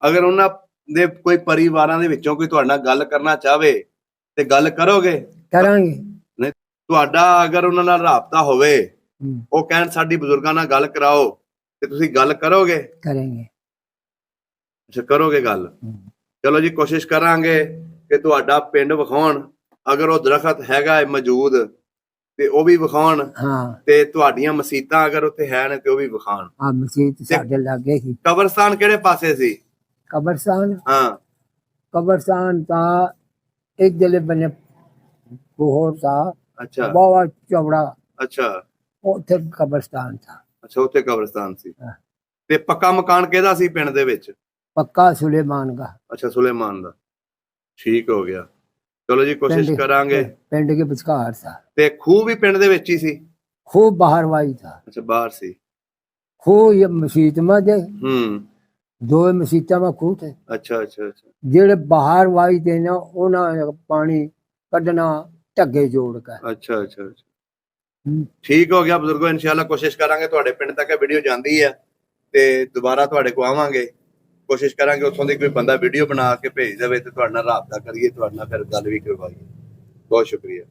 ਅਗਰ ਉਹਨਾਂ ਦੇ ਕੋਈ ਪਰਿਵਾਰਾਂ ਦੇ ਵਿੱਚੋਂ ਕੋਈ ਤੁਹਾਡੇ ਨਾਲ ਗੱਲ ਕਰਨਾ ਚਾਹਵੇ ਤੇ ਗੱਲ ਕਰੋਗੇ? ਕਰਾਂਗੇ। ਨਹੀਂ, ਤੁਹਾਡਾ ਅਗਰ ਉਹਨਾਂ ਨਾਲ ਰਾਬਤਾ ਹੋਵੇ, ਉਹ ਕਹਿਣ ਸਾਡੀ ਬਜ਼ੁਰਗਾਂ ਨਾਲ ਗੱਲ ਕਰਾਓ, ਤੇ ਤੁਸੀਂ ਗੱਲ ਕਰੋਗੇ? ਕਰਾਂਗੇ। ਅੱਛਾ, ਕਰੋਗੇ ਗੱਲ। ਚਲੋ ਜੀ, ਕੋਸ਼ਿਸ਼ ਕਰਾਂਗੇ ਕਿ ਤੁਹਾਡਾ ਪਿੰਡ ਵਿਖਾਉਣ, ਅਗਰ ਉਹ ਦਰਖਤ ਹੈਗਾ ਮੌਜੂਦ ਤੇ ਉਹ ਵੀ ਵਿਖਾਉਣ, ਤੇ ਤੁਹਾਡੀਆਂ ਮਸੀਤਾਂ ਅਗਰ ਉੱਥੇ ਹੈ ਨੇ ਤੇ ਉਹ ਵੀ ਵਿਖਾਉਣ। ਹਾਂ, ਮਸੀਤ ਸਾਡੇ ਲਾਗੇ ਸੀ। ਕਬਰਸਤਾਨ ਕਿਹੜੇ ਪਾਸੇ ਸੀ? कब्रस्तान, हाँ कब्रस्तान था एक जले बने बोहर था। अच्छा, बहुत चौड़ा। अच्छा, ਉੱਥੇ ਕਬਰਸਤਾਨ था। ਅੱਛਾ, ਉੱਥੇ ਕਬਰਸਤਾਨ ਸੀ। ਤੇ ਪੱਕਾ ਮਕਾਨ ਕਿਹਦਾ ਸੀ ਪਿੰਡ ਦੇ ਵਿੱਚ? ਪੱਕਾ ਸੁਲੇਮਾਨ ਦਾ। ਅੱਛਾ, ਸੁਲੇਮਾਨ ਦਾ। ਠੀਕ ਹੋ ਗਿਆ। ਚਲੋ ਜੀ, ਕੋਸ਼ਿਸ਼ ਕਰਾਂਗੇ। ਪਿੰਡ ਦੇ ਵਿਚਕਾਰ ਸੀ। ਤੇ ਖੂਹ ਵੀ ਪਿੰਡ ਦੇ ਵਿੱਚ ਹੀ ਸੀ? ਖੂਹ ਬਾਹਰ ਵਾਈ था। ਅੱਛਾ, ਬਾਹਰ ਸੀ ਖੂਹ। ਇਹ ਮਸਜਿਦ ਮਾ ਦੇ ਦੋ ਮਸੀਤਾਂ ਮਾ ਖੂਹ ਤੇ। ਅੱਛਾ, ਜਿਹੜੇ ਬਾਹਰ ਵਾਈ ਤੇ ਨਾ, ਉਹਨਾਂ ਪਾਣੀ ਕੱਢਣਾ ਢੱਗੇ ਜੋੜ ਕੇ। ਅੱਛਾ, ਠੀਕ ਹੋ ਗਿਆ ਬਜ਼ੁਰਗੋ। ਇਨਸ਼ਾਅੱਲਾ ਕੋਸ਼ਿਸ਼ ਕਰਾਂਗੇ ਤੁਹਾਡੇ ਪਿੰਡ ਤੱਕ ਇਹ ਵੀਡੀਓ ਜਾਂਦੀ ਹੈ ਤੇ ਦੁਬਾਰਾ ਤੁਹਾਡੇ ਕੋਲ ਆਵਾਂਗੇ। ਕੋਸ਼ਿਸ਼ ਕਰਾਂਗੇ ਉੱਥੋਂ ਦੀ ਕੋਈ ਬੰਦਾ ਵੀਡੀਓ ਬਣਾ ਕੇ ਭੇਜ ਦੇਵੇ ਤੇ ਤੁਹਾਡੇ ਨਾਲ ਰਾਬਤਾ ਕਰੀਏ, ਤੁਹਾਡੇ ਨਾਲ ਫਿਰ ਗੱਲ ਵੀ ਕਰਵਾਈਏ। ਬਹੁਤ ਸ਼ੁਕਰੀਆ।